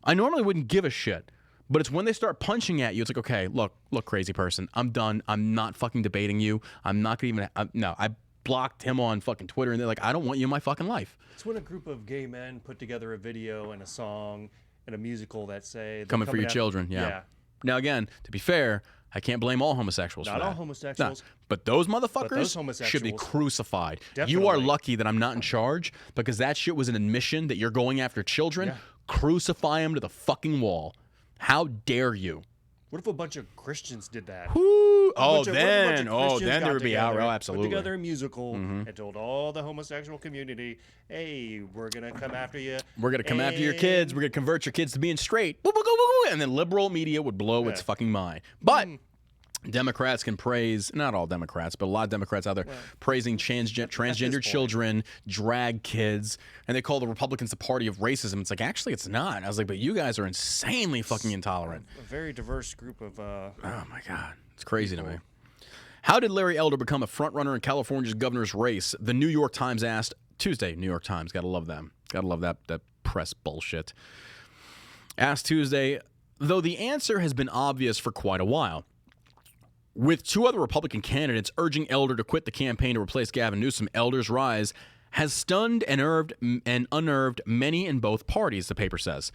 I normally wouldn't give a shit. But it's when they start punching at you, it's like, okay, look, crazy person. I'm done. I'm not fucking debating you. I'm not going to even... no, I blocked him on fucking Twitter, and they're like, I don't want you in my fucking life. It's when a group of gay men put together a video and a song and a musical that say... Coming for your children, yeah. Now, again, to be fair, I can't blame all homosexuals for that. Not all homosexuals. No. But those motherfuckers should be crucified. Definitely. You are lucky that I'm not in charge, because that shit was an admission that you're going after children. Yeah. Crucify them to the fucking wall. How dare you? What if a bunch of Christians did that? Then there would be outrage. Absolutely. Put together a musical and told all the homosexual community, hey, we're going to come after you. We're going to come after your kids. We're going to convert your kids to being straight. And then liberal media would blow its fucking mind. But Democrats can praise, not all Democrats, but a lot of Democrats out there, praising transgender children, drag kids, and they call the Republicans the party of racism. It's like, actually, it's not. I was like, but you guys are insanely fucking intolerant. A very diverse group of... oh, my God. It's crazy to me. How did Larry Elder become a frontrunner in California's governor's race? The New York Times asked. Tuesday, New York Times. Gotta love them. Gotta love that press bullshit. Asked Tuesday, though the answer has been obvious for quite a while. With two other Republican candidates urging Elder to quit the campaign to replace Gavin Newsom, Elder's rise has stunned and unnerved many in both parties, the paper says.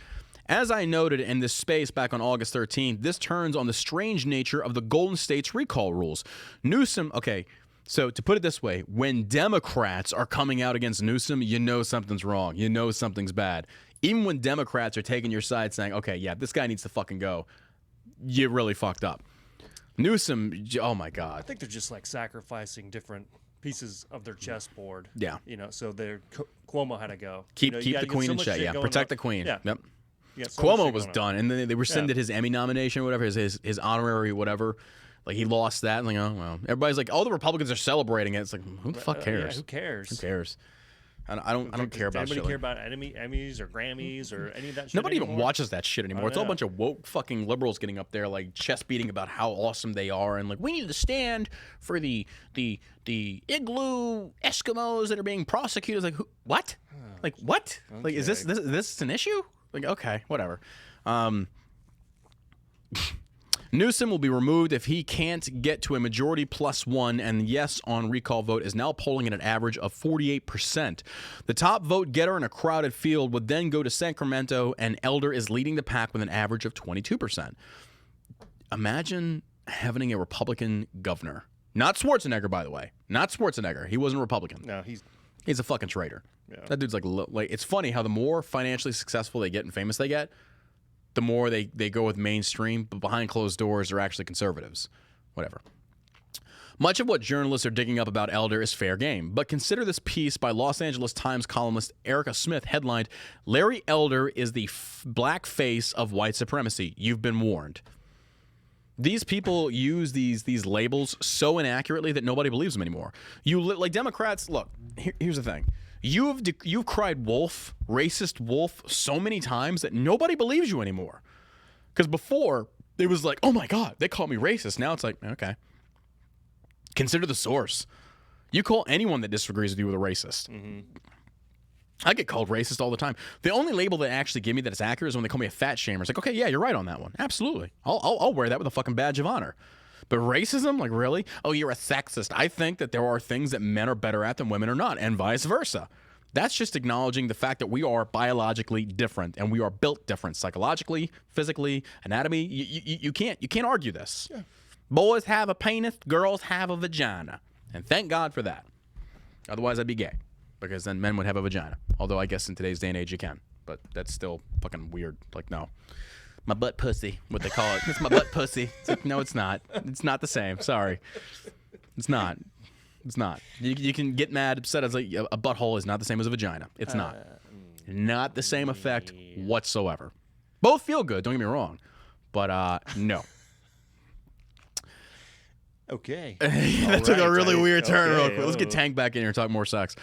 As I noted in this space back on August 13th, this turns on the strange nature of the Golden State's recall rules. Newsom, okay, so to put it this way, when Democrats are coming out against Newsom, you know something's wrong. You know something's bad. Even when Democrats are taking your side saying, okay, yeah, this guy needs to fucking go, you really fucked up. Newsom, oh my God. I think they're just like sacrificing different pieces of their chessboard. Yeah. You know, so Cuomo had to go. Keep the queen in check. Yeah, protect the queen. Yeah. Yep. Cuomo was done, and then they rescinded his Emmy nomination, whatever, his honorary whatever. Like, he lost that. Like, oh, well. Everybody's like, all the Republicans are celebrating it. It's like, who the fuck cares? Yeah, who cares? Who cares? I don't care about shit. Anybody care about Emmys or Grammys or any of that shit Nobody anymore? even watches that shit anymore. It's all a bunch of woke fucking liberals getting up there, like, chest beating about how awesome they are, and like, we need to stand for the igloo Eskimos that are being prosecuted. Like, who, what? Like, what? Okay. Like, is this an issue? Like, okay, whatever. Newsom will be removed if he can't get to a majority plus one, and yes on recall vote is now polling at an average of 48%. The top vote getter in a crowded field would then go to Sacramento, and Elder is leading the pack with an average of 22%. Imagine having a Republican governor. Not Schwarzenegger, by the way. Not Schwarzenegger. He wasn't a Republican. No, he's a fucking traitor. Yeah. That dude's like, it's funny how the more financially successful they get and famous they get, the more they go with mainstream, but behind closed doors, they're actually conservatives. Whatever. Much of what journalists are digging up about Elder is fair game, but consider this piece by Los Angeles Times columnist Erica Smith headlined, Larry Elder is the black face of white supremacy. You've been warned. These people use these labels so inaccurately that nobody believes them anymore. Like Democrats, look, here's the thing. You've cried wolf, racist wolf, so many times that nobody believes you anymore. Because before, it was like, oh my God, they call me racist. Now it's like, okay. Consider the source. You call anyone that disagrees with you with a racist. Mm-hmm. I get called racist all the time. The only label they actually give me that is accurate is when they call me a fat shamer. It's like, okay, yeah, you're right on that one. Absolutely. I'll wear that with a fucking badge of honor. But racism, like, really? Oh, you're a sexist. I think that there are things that men are better at than women are not, and vice versa. That's just acknowledging the fact that we are biologically different, and we are built different, psychologically, physically, anatomy. You can't argue this. Yeah. Boys have a penis, girls have a vagina, and thank God for that. Otherwise, I'd be gay, because then men would have a vagina. Although I guess in today's day and age you can, but that's still fucking weird. Like, no. My butt pussy, what they call it. It's my butt pussy. It's like, no, it's not. It's not the same. Sorry. It's not. It's not. You can get mad, upset. It's like a butthole is not the same as a vagina. It's not. Not the same effect whatsoever. Both feel good, don't get me wrong. But, no. Okay. That took a really weird turn real quick. Let's get Tank back in here and talk more sex.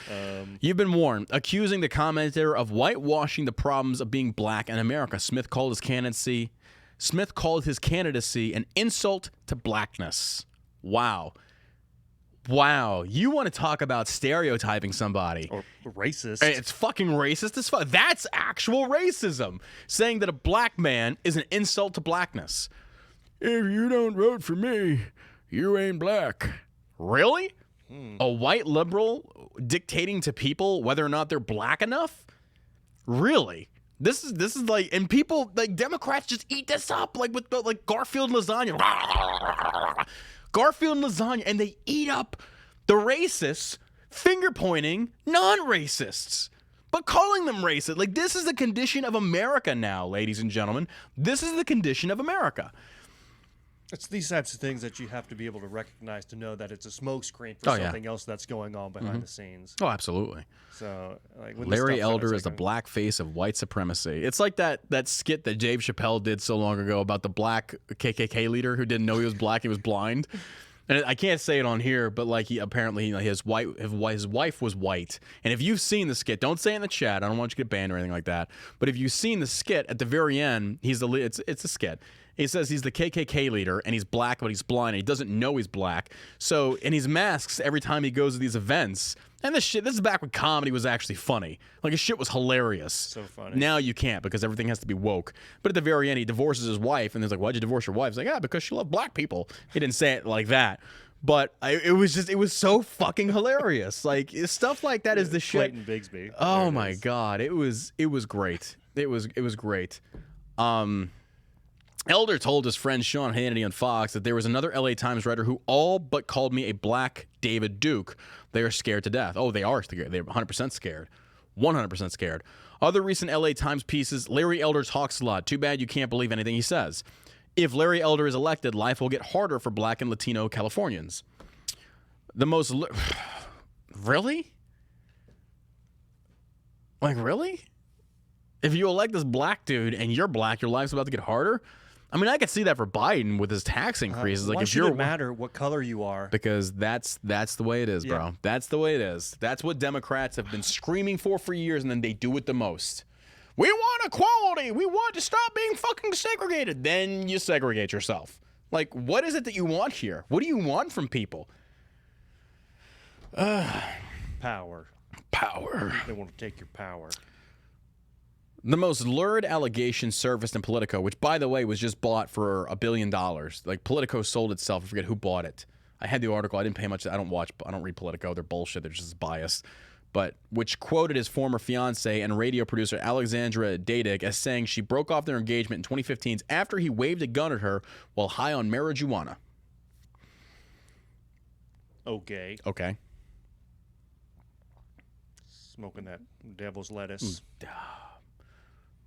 You've been warned. Accusing the commentator of whitewashing the problems of being black in America. Smith called his candidacy Smith called his candidacy an insult to blackness. Wow. Wow. You want to talk about stereotyping somebody. Or racist. It's fucking racist as fuck. That's actual racism. Saying that a black man is an insult to blackness. If you don't vote for me, you ain't black. Really? A white liberal dictating to people whether or not they're black enough? Really? This is like, and people like Democrats just eat this up like with like Garfield lasagna. Garfield lasagna, and they eat up the racists, finger pointing non-racists, but calling them racist. Like, this is the condition of America now, ladies and gentlemen. This is the condition of America. It's these types of things that you have to be able to recognize to know that it's a smokescreen for something else that's going on behind the scenes. Oh, absolutely. So, like, when Larry Elder is the black face of white supremacy. It's like that skit that Dave Chappelle did so long ago about the black KKK leader who didn't know he was black, he was blind. And I can't say it on here, but like his wife was white. And if you've seen the skit, don't say it in the chat. I don't want you to get banned or anything like that. But if you've seen the skit at the very end, it's a skit. He says he's the KKK leader, and he's black, but he's blind, and he doesn't know he's black. So, and he's masks every time he goes to these events. And this is back when comedy was actually funny. Like, his shit was hilarious. So funny. Now you can't because everything has to be woke. But at the very end, he divorces his wife, and he's like, why'd you divorce your wife? He's like, yeah, because she loved black people. He didn't say it like that. But it was so fucking hilarious. Like, stuff like that is the shit. Clayton Bigsby. Oh my God. It was great. It was great. Elder told his friend Sean Hannity on Fox that there was another LA Times writer who all but called me a black David Duke. They are scared to death. Oh, they are scared. They're 100% scared. 100% scared. Other recent LA Times pieces, Larry Elder talks a lot. Too bad you can't believe anything he says. If Larry Elder is elected, life will get harder for black and Latino Californians. The most... Really? Like, really? If you elect this black dude and you're black, your life's about to get harder? I mean, I could see that for Biden with his tax increases. Why like, if should you're it matter what color you are? because that's the way it is, bro. Yeah. That's the way it is. That's what Democrats have been screaming for years, and then they do it the most. We want equality. We want to stop being fucking segregated. Then you segregate yourself. Like, what is it that you want here? What do you want from people? Power. Power. They want to take your power. The most lurid allegation surfaced in Politico, which, by the way, was just bought for $1 billion. Like, Politico sold itself. I forget who bought it. I had the article. I didn't pay much. I don't read Politico. They're bullshit. They're just biased. But which quoted his former fiance and radio producer Alexandra Dadig as saying she broke off their engagement in 2015 after he waved a gun at her while high on marijuana. Okay. Okay. Smoking that devil's lettuce.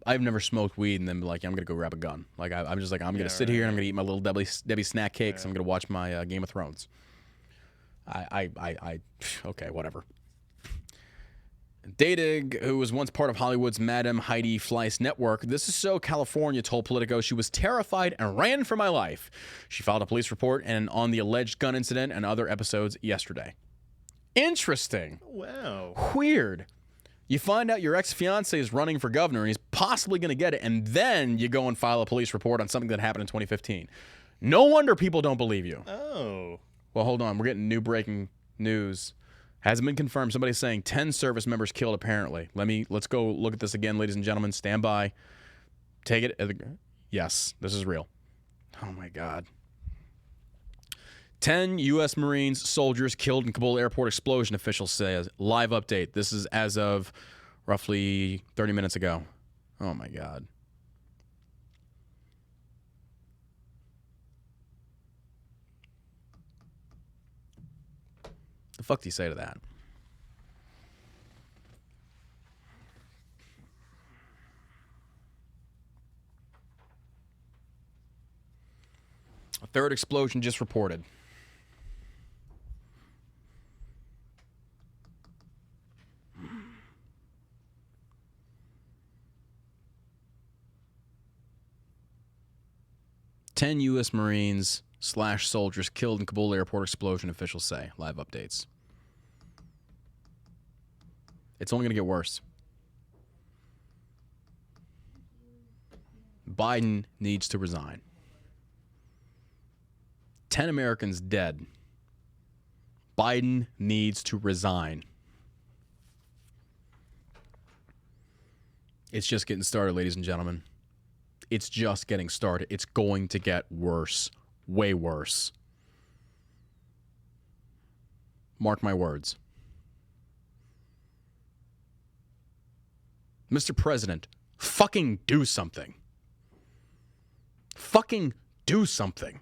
I've never smoked weed and then be like, I'm going to go grab a gun. Like, I'm just like, I'm going to sit here and I'm going to eat my little Debbie snack cakes. I'm going to watch my Game of Thrones. Okay, whatever. Dadig, who was once part of Hollywood's Madame Heidi Fleiss network, This Is So California, told Politico she was terrified and ran for my life. She filed a police report and on the alleged gun incident and other episodes yesterday. Interesting. Wow. Weird. You find out your ex-fiance is running for governor and he's possibly going to get it, and then you go and file a police report on something that happened in 2015. No wonder people don't believe you. Oh. Well, hold on. We're getting new breaking news. Hasn't been confirmed. Somebody's saying 10 service members killed, apparently. Let's go look at this again, ladies and gentlemen. Stand by. Take it. Yes, this is real. Oh, my God. 10 U.S. Marines soldiers killed in Kabul airport explosion, officials say. Live update. This is as of roughly 30 minutes ago. Oh, my God. The fuck do you say to that? A third explosion just reported. Ten U.S. Marines / soldiers killed in Kabul airport explosion, officials say. Live updates. It's only going to get worse. Biden needs to resign. 10 Americans dead. Biden needs to resign. It's just getting started, ladies and gentlemen. It's just getting started. It's going to get worse. Way worse. Mark my words. Mr. President, fucking do something. Fucking do something.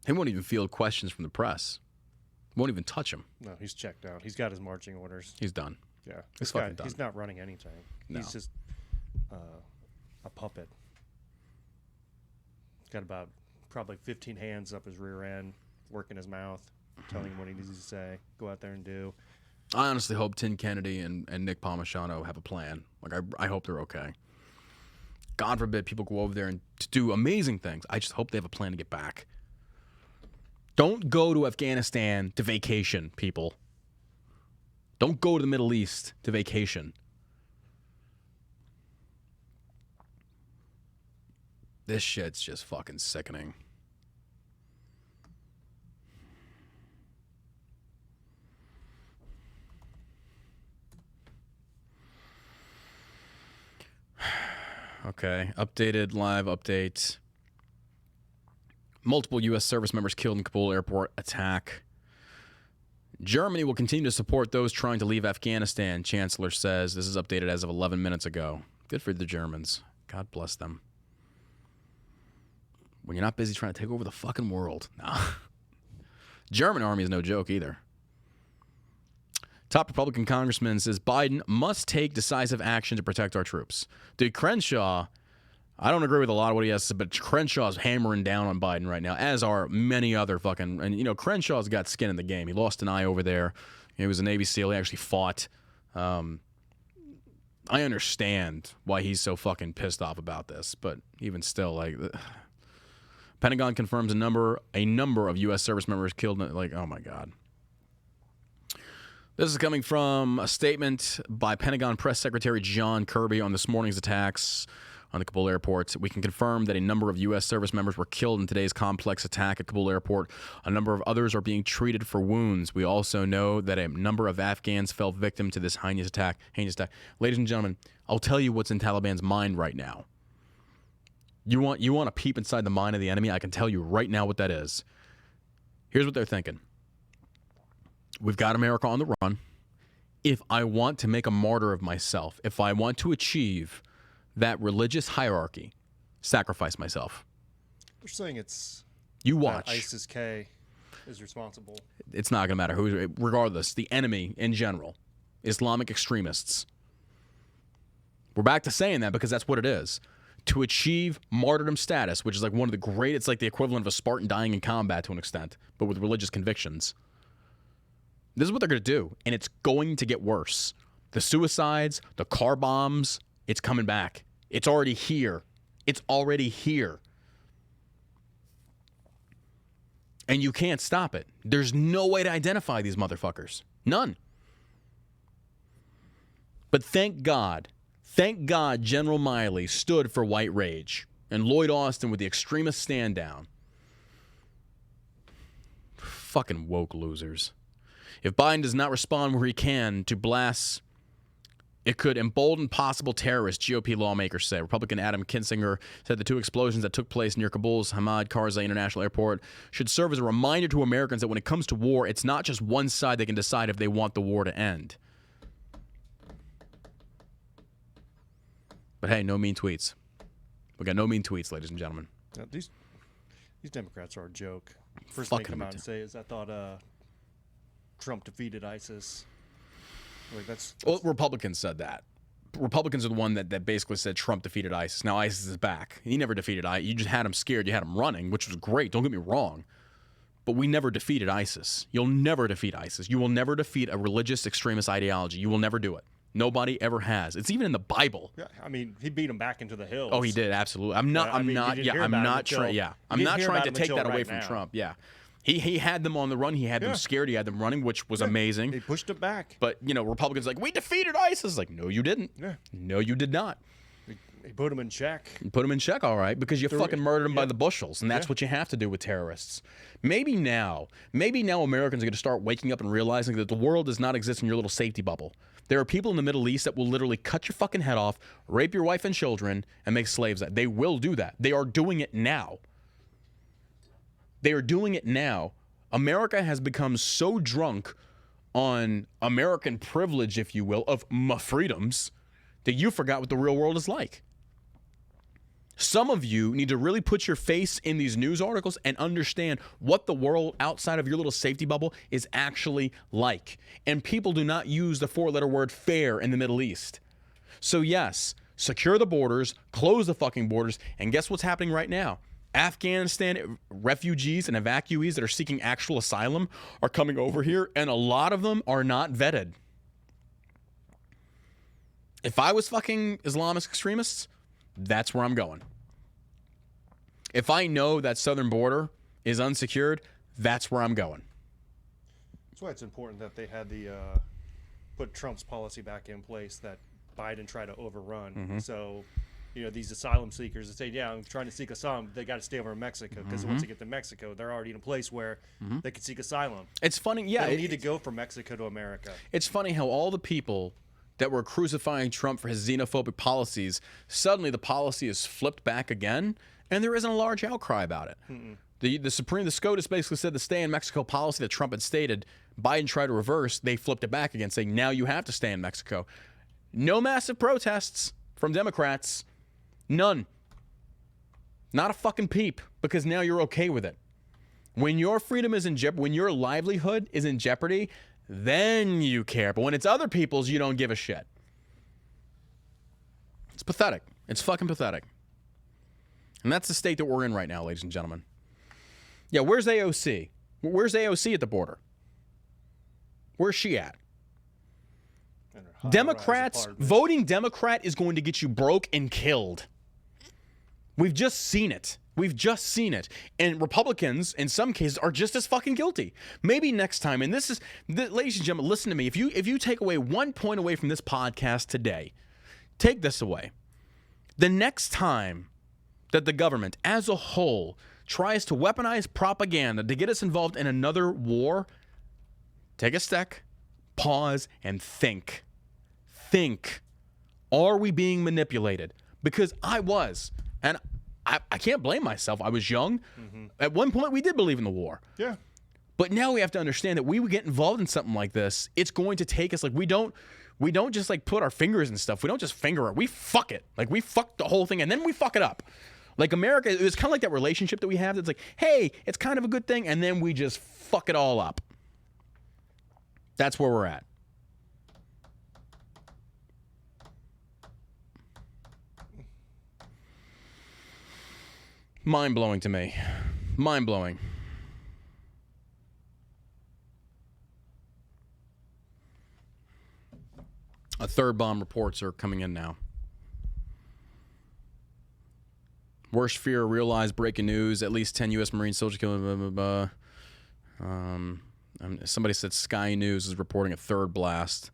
He won't even field questions from the press. Won't even touch him. No, he's checked out. He's got his marching orders. He's done. Yeah, He's fucking done. He's not running anything. No. He's just a puppet. Got about probably 15 hands up his rear end, working his mouth, telling him what he needs to say. Go out there and do. I honestly hope Tim Kennedy and Nick Palmisano have a plan. Like, I hope they're okay. God forbid people go over there and to do amazing things. I just hope they have a plan to get back. Don't go to Afghanistan to vacation, people. Don't go to the Middle East to vacation. This shit's just fucking sickening. Okay, updated live update. Multiple U.S. service members killed in Kabul airport attack. Germany will continue to support those trying to leave Afghanistan, Chancellor says. This is updated as of 11 minutes ago. Good for the Germans. God bless them. When you're not busy trying to take over the fucking world. No. German army is no joke either. Top Republican congressman says Biden must take decisive action to protect our troops. Dude, Crenshaw, I don't agree with a lot of what he has to say, but Crenshaw's hammering down on Biden right now, as are many other fucking... And, you know, Crenshaw's got skin in the game. He lost an eye over there. He was a Navy SEAL. He actually fought. I understand why he's so fucking pissed off about this, but even still, like... Pentagon confirms a number of U.S. service members killed. Like, oh my God. This is coming from a statement by Pentagon Press Secretary John Kirby on this morning's attacks on the Kabul airport. We can confirm that a number of U.S. service members were killed in today's complex attack at Kabul airport. A number of others are being treated for wounds. We also know that a number of Afghans fell victim to this heinous attack. Ladies and gentlemen, I'll tell you what's in Taliban's mind right now. You want to peep inside the mind of the enemy? I can tell you right now what that is. Here's what they're thinking. We've got America on the run. If I want to make a martyr of myself, if I want to achieve that religious hierarchy, sacrifice myself. They're saying it's... You watch. ISIS-K is responsible. It's not going to matter who, regardless, the enemy in general, Islamic extremists. We're back to saying that because that's what it is. To achieve martyrdom status, which is like one of the great, it's like the equivalent of a Spartan dying in combat to an extent, but with religious convictions. This is what they're going to do, and it's going to get worse. The suicides, the car bombs, it's coming back. It's already here. It's already here. And you can't stop it. There's no way to identify these motherfuckers. None. But thank God General Miley stood for white rage, and Lloyd Austin with the extremist stand down. Fucking woke losers. If Biden does not respond where he can to blasts, it could embolden possible terrorists, GOP lawmakers say. Republican Adam Kinzinger said the two explosions that took place near Kabul's Hamid Karzai International Airport should serve as a reminder to Americans that when it comes to war, it's not just one side that can decide if they want the war to end. But hey, no mean tweets. We got no mean tweets, ladies and gentlemen. Yeah, these Democrats are a joke. First thing they come out and say is, I thought Trump defeated ISIS. Like that's well, Republicans said that. Republicans are the one that basically said Trump defeated ISIS. Now ISIS is back. He never defeated ISIS. You just had him scared. You had him running, which was great. Don't get me wrong. But we never defeated ISIS. You'll never defeat ISIS. You will never defeat a religious extremist ideology. You will never do it. Nobody ever has. It's even in the Bible. Yeah, I mean, he beat him back into the hills. Oh, he did, absolutely. I'm not trying to take that away from Trump. Yeah. He had them on the run. He had them scared. He had them running, which was amazing. He pushed it back. But, Republicans like, we defeated ISIS. Like, no, you didn't. Yeah. No, you did not. He put him in check. You put him in check, all right, because you fucking murdered him by the bushels, and that's what you have to do with terrorists. Maybe now Americans are going to start waking up and realizing that the world does not exist in your little safety bubble. There are people in the Middle East that will literally cut your fucking head off, rape your wife and children, and make slaves. They will do that. They are doing it now. They are doing it now. America has become so drunk on American privilege, if you will, of my freedoms, that you forgot what the real world is like. Some of you need to really put your face in these news articles and understand what the world outside of your little safety bubble is actually like. And people do not use the four-letter word fair in the Middle East. So yes, secure the borders, close the fucking borders, and guess what's happening right now? Afghanistan refugees and evacuees that are seeking actual asylum are coming over here, and a lot of them are not vetted. If I was fucking Islamist extremists, that's where I'm going. If I know that southern border is unsecured, that's where I'm going. That's why it's important that they had put Trump's policy back in place that Biden tried to overrun. Mm-hmm. So, these asylum seekers that say, yeah, I'm trying to seek asylum, they got to stay over in Mexico, because once they get to Mexico, they're already in a place where they can seek asylum. It's funny, yeah. They don't need to go from Mexico to America. It's funny how all the people that were crucifying Trump for his xenophobic policies, suddenly the policy is flipped back again, and there isn't a large outcry about it. The SCOTUS basically said the stay in Mexico policy that Trump had stated, Biden tried to reverse, they flipped it back again, saying now you have to stay in Mexico. No massive protests from Democrats. None. Not a fucking peep, because now you're okay with it. When your freedom is in jeopardy, when your livelihood is in jeopardy, then you care. But when it's other people's, you don't give a shit. It's pathetic. It's fucking pathetic. And that's the state that we're in right now, ladies and gentlemen. Yeah, where's AOC? Where's AOC at the border? Where's she at? Democrats, voting Democrat is going to get you broke and killed. We've just seen it. We've just seen it. And Republicans, in some cases, are just as fucking guilty. Maybe next time, and ladies and gentlemen, listen to me. If you take away 1 point away from this podcast today, take this away. The next time that the government as a whole tries to weaponize propaganda to get us involved in another war, take a sec, pause, and think. Think. Are we being manipulated? Because I was. And I can't blame myself. I was young. At one point, we did believe in the war. Yeah. But now we have to understand that we would get involved in something like this. It's going to take us, like, we don't just, like, put our fingers and stuff. We don't just finger it. We fuck it. Like, we fuck the whole thing, and then we fuck it up. Like, America, it was kind of like that relationship that we have that's like, hey, it's kind of a good thing, and then we just fuck it all up. That's where we're at. Mind-blowing to me. Mind-blowing. A third bomb reports are coming in now. Worst fear realized, breaking news. At least 10 U.S. Marine soldiers killed. Blah, blah, blah. Somebody said Sky News is reporting a third blast.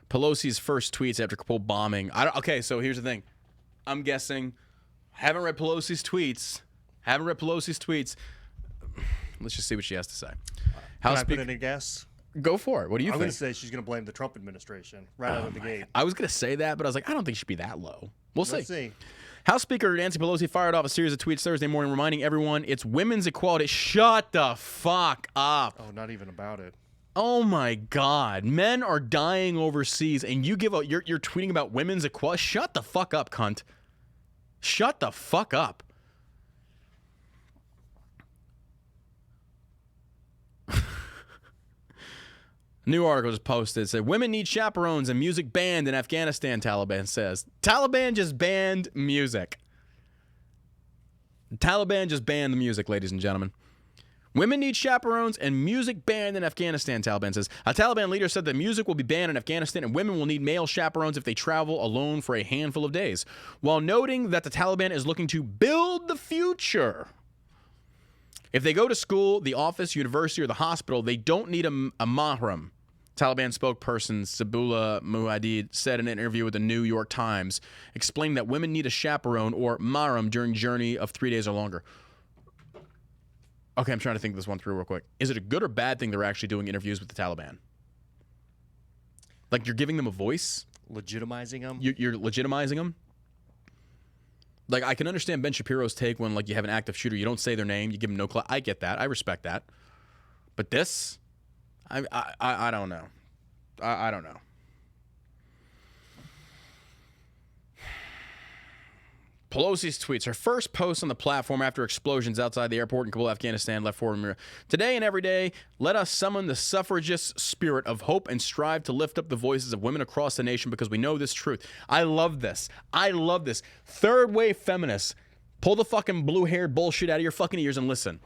Pelosi's first tweets after Kabul bombing. Okay, so here's the thing. I'm guessing. Haven't read Pelosi's tweets. Let's just see what she has to say. Can I put in a guess? Go for it. What do you think? I'm going to say she's going to blame the Trump administration right out of the gate. I was going to say that, but I was like, I don't think she'd be that low. Let's see. House Speaker Nancy Pelosi fired off a series of tweets Thursday morning reminding everyone it's women's equality. Shut the fuck up. Oh, not even about it. Oh my God. Men are dying overseas and you're tweeting about women's equality. Shut the fuck up, cunt. Shut the fuck up. New article just posted. It said, women need chaperones and music banned in Afghanistan, Taliban says. Taliban just banned music. Taliban just banned the music, ladies and gentlemen. Women need chaperones and music banned in Afghanistan, Taliban says. A Taliban leader said that music will be banned in Afghanistan and women will need male chaperones if they travel alone for a handful of days, while noting that the Taliban is looking to build the future. If they go to school, the office, university, or the hospital, they don't need a mahram. Taliban spokesperson Sabullah Muhaddid said in an interview with the New York Times, explaining that women need a chaperone or mahram during journey of 3 days or longer. Okay, I'm trying to think this one through real quick. Is it a good or bad thing they're actually doing interviews with the Taliban? Like, you're giving them a voice? Legitimizing them? You're legitimizing them? Like, I can understand Ben Shapiro's take when, like, you have an active shooter. You don't say their name. You give them no class. I get that. I respect that. But this? I don't know. I don't know. Pelosi's tweets. Her first post on the platform after explosions outside the airport in Kabul, Afghanistan, left forward. Today and every day, let us summon the suffragist spirit of hope and strive to lift up the voices of women across the nation because we know this truth. I love this. I love this. Third wave feminists, pull the fucking blue-haired bullshit out of your fucking ears and listen.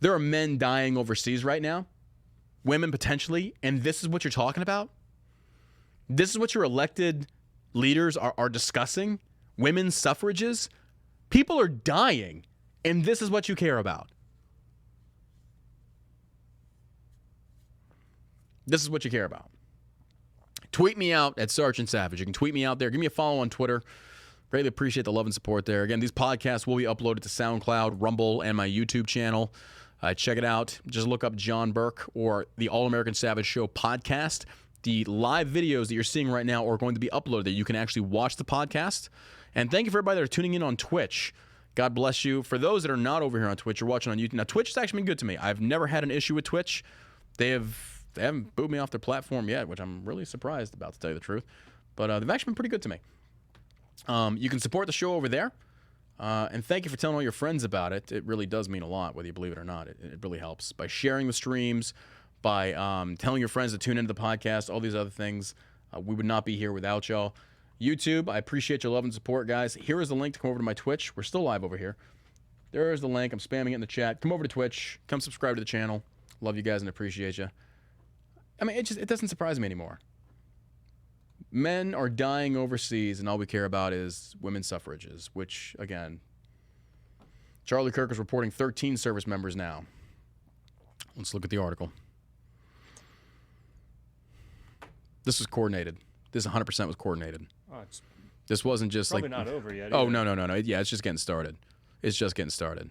There are men dying overseas right now, women potentially, and this is what you're talking about? This is what your elected leaders are discussing? Women's suffrages? People are dying, and this is what you care about. This is what you care about. Tweet me out at Sergeant Savage. You can tweet me out there. Give me a follow on Twitter. Greatly appreciate the love and support there. Again, these podcasts will be uploaded to SoundCloud, Rumble, and my YouTube channel. Check it out. Just look up John Burke or the All American Savage Show podcast. The live videos that you're seeing right now are going to be uploaded there. You can actually watch the podcast. And thank you for everybody that are tuning in on Twitch. God bless you. For those that are not over here on Twitch, you're watching on YouTube. Now, Twitch has actually been good to me. I've never had an issue with Twitch. They haven't booted me off their platform yet, which I'm really surprised about, to tell you the truth. But they've actually been pretty good to me. You can support the show over there. And thank you for telling all your friends about it. It really does mean a lot, whether you believe it or not. It really helps. By sharing the streams, by telling your friends to tune into the podcast, all these other things. We would not be here without y'all. YouTube, I appreciate your love and support, guys. Here is the link to come over to my Twitch. We're still live over here. There is the link. I'm spamming it in the chat. Come over to Twitch. Come subscribe to the channel. Love you guys and appreciate you. I mean, it doesn't surprise me anymore. Men are dying overseas, and all we care about is women's suffrages, which, again, Charlie Kirk is reporting 13 service members now. Let's look at the article. This was coordinated. This 100% was coordinated. Oh, This wasn't just probably not over yet. Oh, either. no. Yeah, it's just getting started. It's just getting started.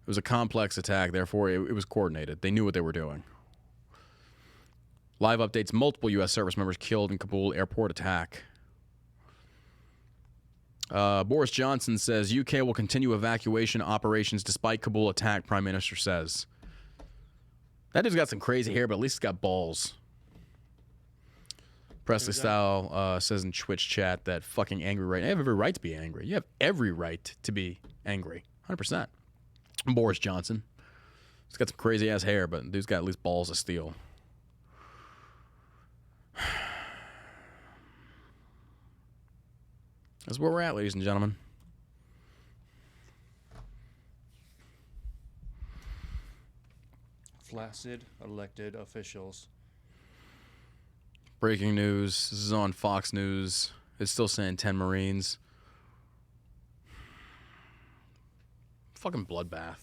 It was a complex attack, therefore it was coordinated. They knew what they were doing. Live updates, multiple U.S. service members killed in Kabul airport attack. Boris Johnson says UK will continue evacuation operations despite Kabul attack, Prime Minister says. That dude's got some crazy hair, but at least he's got balls. Presley Style says in Twitch chat that fucking angry right. I have every right to be angry. You have every right to be angry. 100%. Boris Johnson. He's got some crazy ass hair, but dude's got at least balls of steel. That's where we're at, ladies and gentlemen. Flaccid elected officials. Breaking news. This is on Fox News. It's still saying 10 Marines. Fucking bloodbath.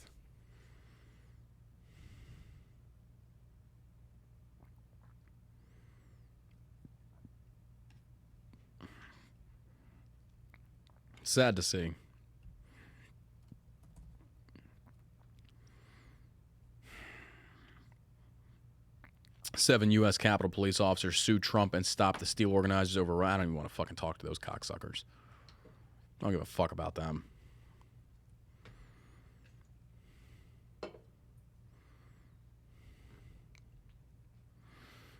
Sad to see. Seven U.S. Capitol Police officers sue Trump and stop the steel organizers over. I don't even want to fucking talk to those cocksuckers. I don't give a fuck about them.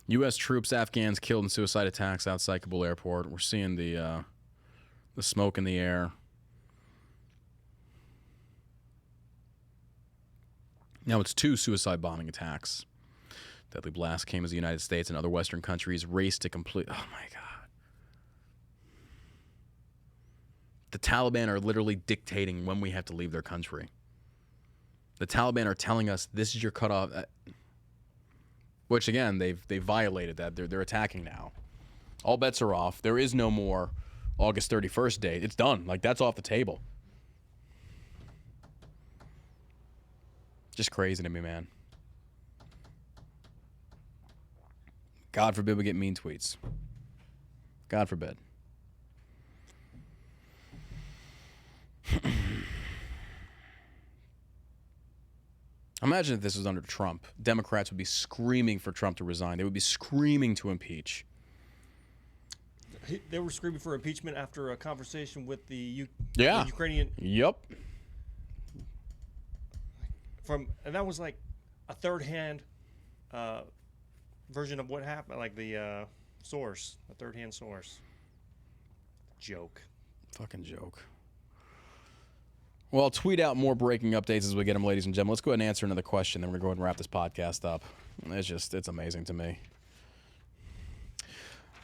U.S. troops, Afghans killed in suicide attacks outside Kabul airport. We're seeing the smoke in the air. Now it's 2 suicide bombing attacks. Deadly blast came as the United States and other Western countries raced to complete. Oh my God. The Taliban are literally dictating when we have to leave their country. The Taliban are telling us this is your cutoff, which again they violated that. They're attacking now. All bets are off. There is no more August 31st date. It's done. Like, that's off the table. Just crazy to me, man. God forbid we get mean tweets. God forbid. Imagine if this was under Trump. Democrats would be screaming for Trump to resign. They would be screaming to impeach. They were screaming for impeachment after a conversation with the Ukrainian. Yep. And that was like a third-hand version of what happened, like the a third-hand source. Joke. Fucking joke. Well, I'll tweet out more breaking updates as we get them, ladies and gentlemen. Let's go ahead and answer another question, then we're going to go ahead and wrap this podcast up. It's amazing to me.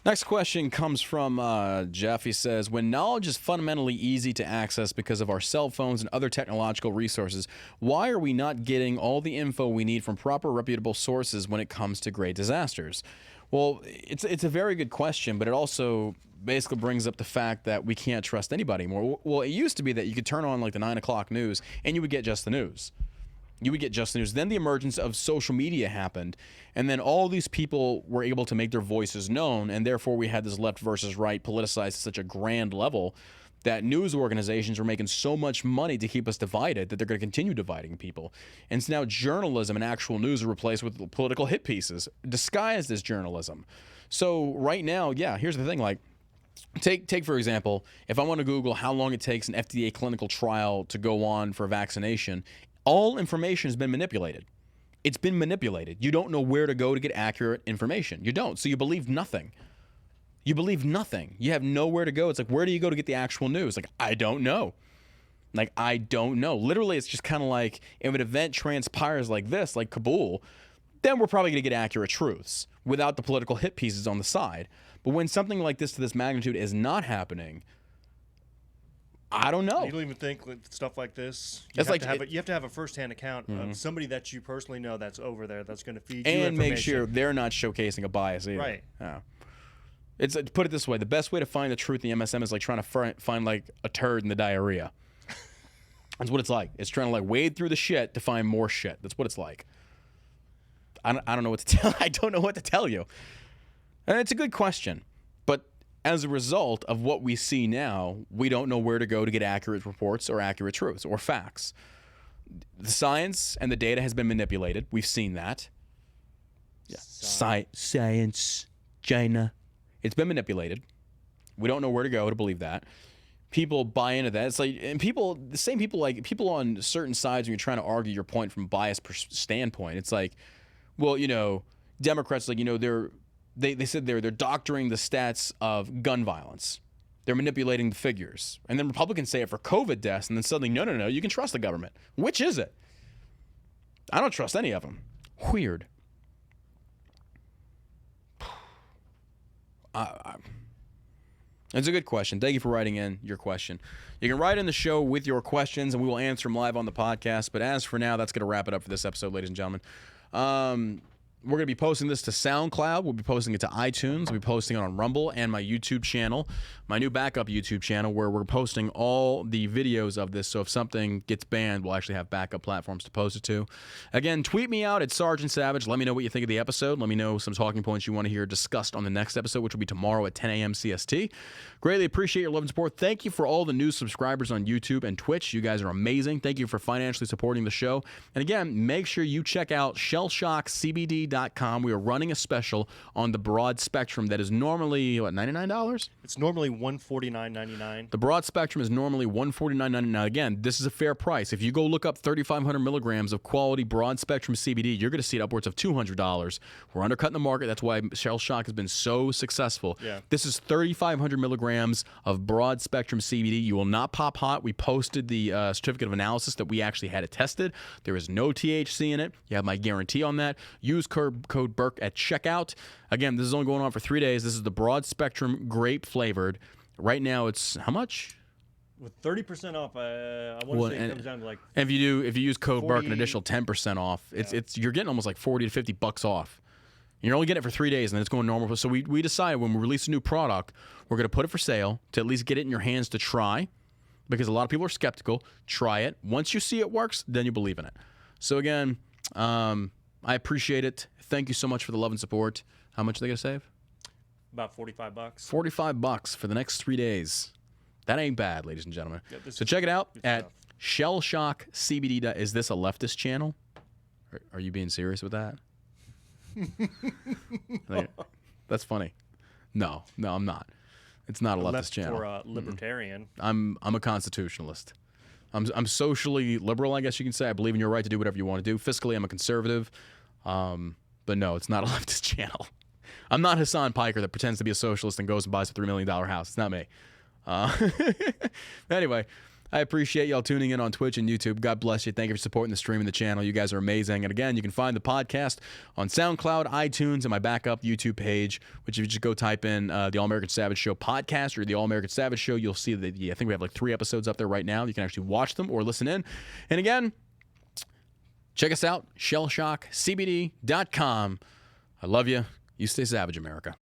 Next question comes from Jeff. He says, when knowledge is fundamentally easy to access because of our cell phones and other technological resources, why are we not getting all the info we need from proper, reputable sources when it comes to great disasters? Well, it's a very good question, but it also basically brings up the fact that we can't trust anybody anymore. Well, it used to be that you could turn on like the 9 o'clock news and you would get just the news. Then the emergence of social media happened, and then all these people were able to make their voices known, and therefore we had this left versus right politicized at such a grand level that news organizations were making so much money to keep us divided that they're going to continue dividing people. And so now journalism and actual news are replaced with political hit pieces disguised as journalism. So right now, yeah, here's the thing, like, Take for example, if I want to Google how long it takes an FDA clinical trial to go on for vaccination, all information has been manipulated. It's been manipulated. You don't know where to go to get accurate information. You don't. So you believe nothing. You have nowhere to go. It's like, where do you go to get the actual news? Like, I don't know. Literally, it's just kind of like, if an event transpires like this, like Kabul, then we're probably going to get accurate truths without the political hit pieces on the side. But when something like this to this magnitude is not happening, I don't know. You don't even think with stuff like this. You have to have a first-hand account of somebody that you personally know that's over there that's going to feed you and information. make sure they're not showcasing a bias either. Right. Yeah. It's put it this way: the best way to find the truth in the MSM is like trying to find like a turd in the diarrhea. That's what it's like. It's trying to like wade through the shit to find more shit. That's what it's like. I don't know what to tell. I don't know what to tell you. And it's a good question, but as a result of what we see now, we don't know where to go to get accurate reports or accurate truths or facts. The science and the data has been manipulated. We've seen that. Yeah. Science, China. It's been manipulated. We don't know where to go to believe that. People buy into that. It's like, and the same people on certain sides when you're trying to argue your point from a biased standpoint. It's like, well, Democrats, like, they said they're doctoring the stats of gun violence. They're manipulating the figures. And then Republicans say it for COVID deaths, and then suddenly, no, you can trust the government. Which is it? I don't trust any of them. Weird. It's a good question. Thank you for writing in your question. You can write in the show with your questions, and we will answer them live on the podcast. But as for now, that's going to wrap it up for this episode, ladies and gentlemen. We're going to be posting this to SoundCloud. We'll be posting it to iTunes. We'll be posting it on Rumble and my YouTube channel, my new backup YouTube channel, where we're posting all the videos of this. So if something gets banned, we'll actually have backup platforms to post it to. Again, tweet me out at Sergeant Savage. Let me know what you think of the episode. Let me know some talking points you want to hear discussed on the next episode, which will be tomorrow at 10 a.m. CST. Greatly appreciate your love and support. Thank you for all the new subscribers on YouTube and Twitch. You guys are amazing. Thank you for financially supporting the show. And again, make sure you check out shellshockcbd.com. We are running a special on the broad spectrum that is normally, $99? It's normally $149.99. The broad spectrum is normally $149.99. Now, again, this is a fair price. If you go look up 3,500 milligrams of quality broad spectrum CBD, you're going to see it upwards of $200. We're undercutting the market. That's why Shell Shock has been so successful. Yeah. This is 3,500 milligrams of broad spectrum CBD. You will not pop hot. We posted the certificate of analysis that we actually had it tested. There is no THC in it. You have my guarantee on that. Use code Burke at checkout. Again, this is only going on for 3 days. This is the broad spectrum grape flavored. Right now it's how much? With 30% off, I want Well, to say it and- comes down to like And if you use code Burke, an 40 additional 10% off. It's you're getting almost like $40 to $50 off. You're only getting it for 3 days, and then it's going normal. So we decided when we release a new product, we're going to put it for sale to at least get it in your hands to try, because a lot of people are skeptical. Try it. Once you see it works, then you believe in it. So again, I appreciate it. Thank you so much for the love and support. How much are they going to save? about $45. $45 for the next 3 days. That ain't bad, ladies and gentlemen. Yeah, this So is check it out good at stuff. Shell Shock CBD. Is this a leftist channel? Are you being serious with that? Like, that's funny. No, I'm not. It's not a leftist Left channel. for libertarian. I'm a constitutionalist. I'm socially liberal, I guess you can say. I believe in your right to do whatever you want to do. Fiscally, I'm a conservative. But no, it's not a leftist channel. I'm not Hassan Piker that pretends to be a socialist and goes and buys a $3 million house. It's not me. Anyway, I appreciate y'all tuning in on Twitch and YouTube. God bless you. Thank you for supporting the stream and the channel. You guys are amazing. And again, you can find the podcast on SoundCloud, iTunes, and my backup YouTube page, which if you just go type in the All American Savage Show podcast or the All American Savage Show, you'll see that I think we have like 3 episodes up there right now. You can actually watch them or listen in. And again, check us out, shellshockcbd.com. I love you. You stay savage, America.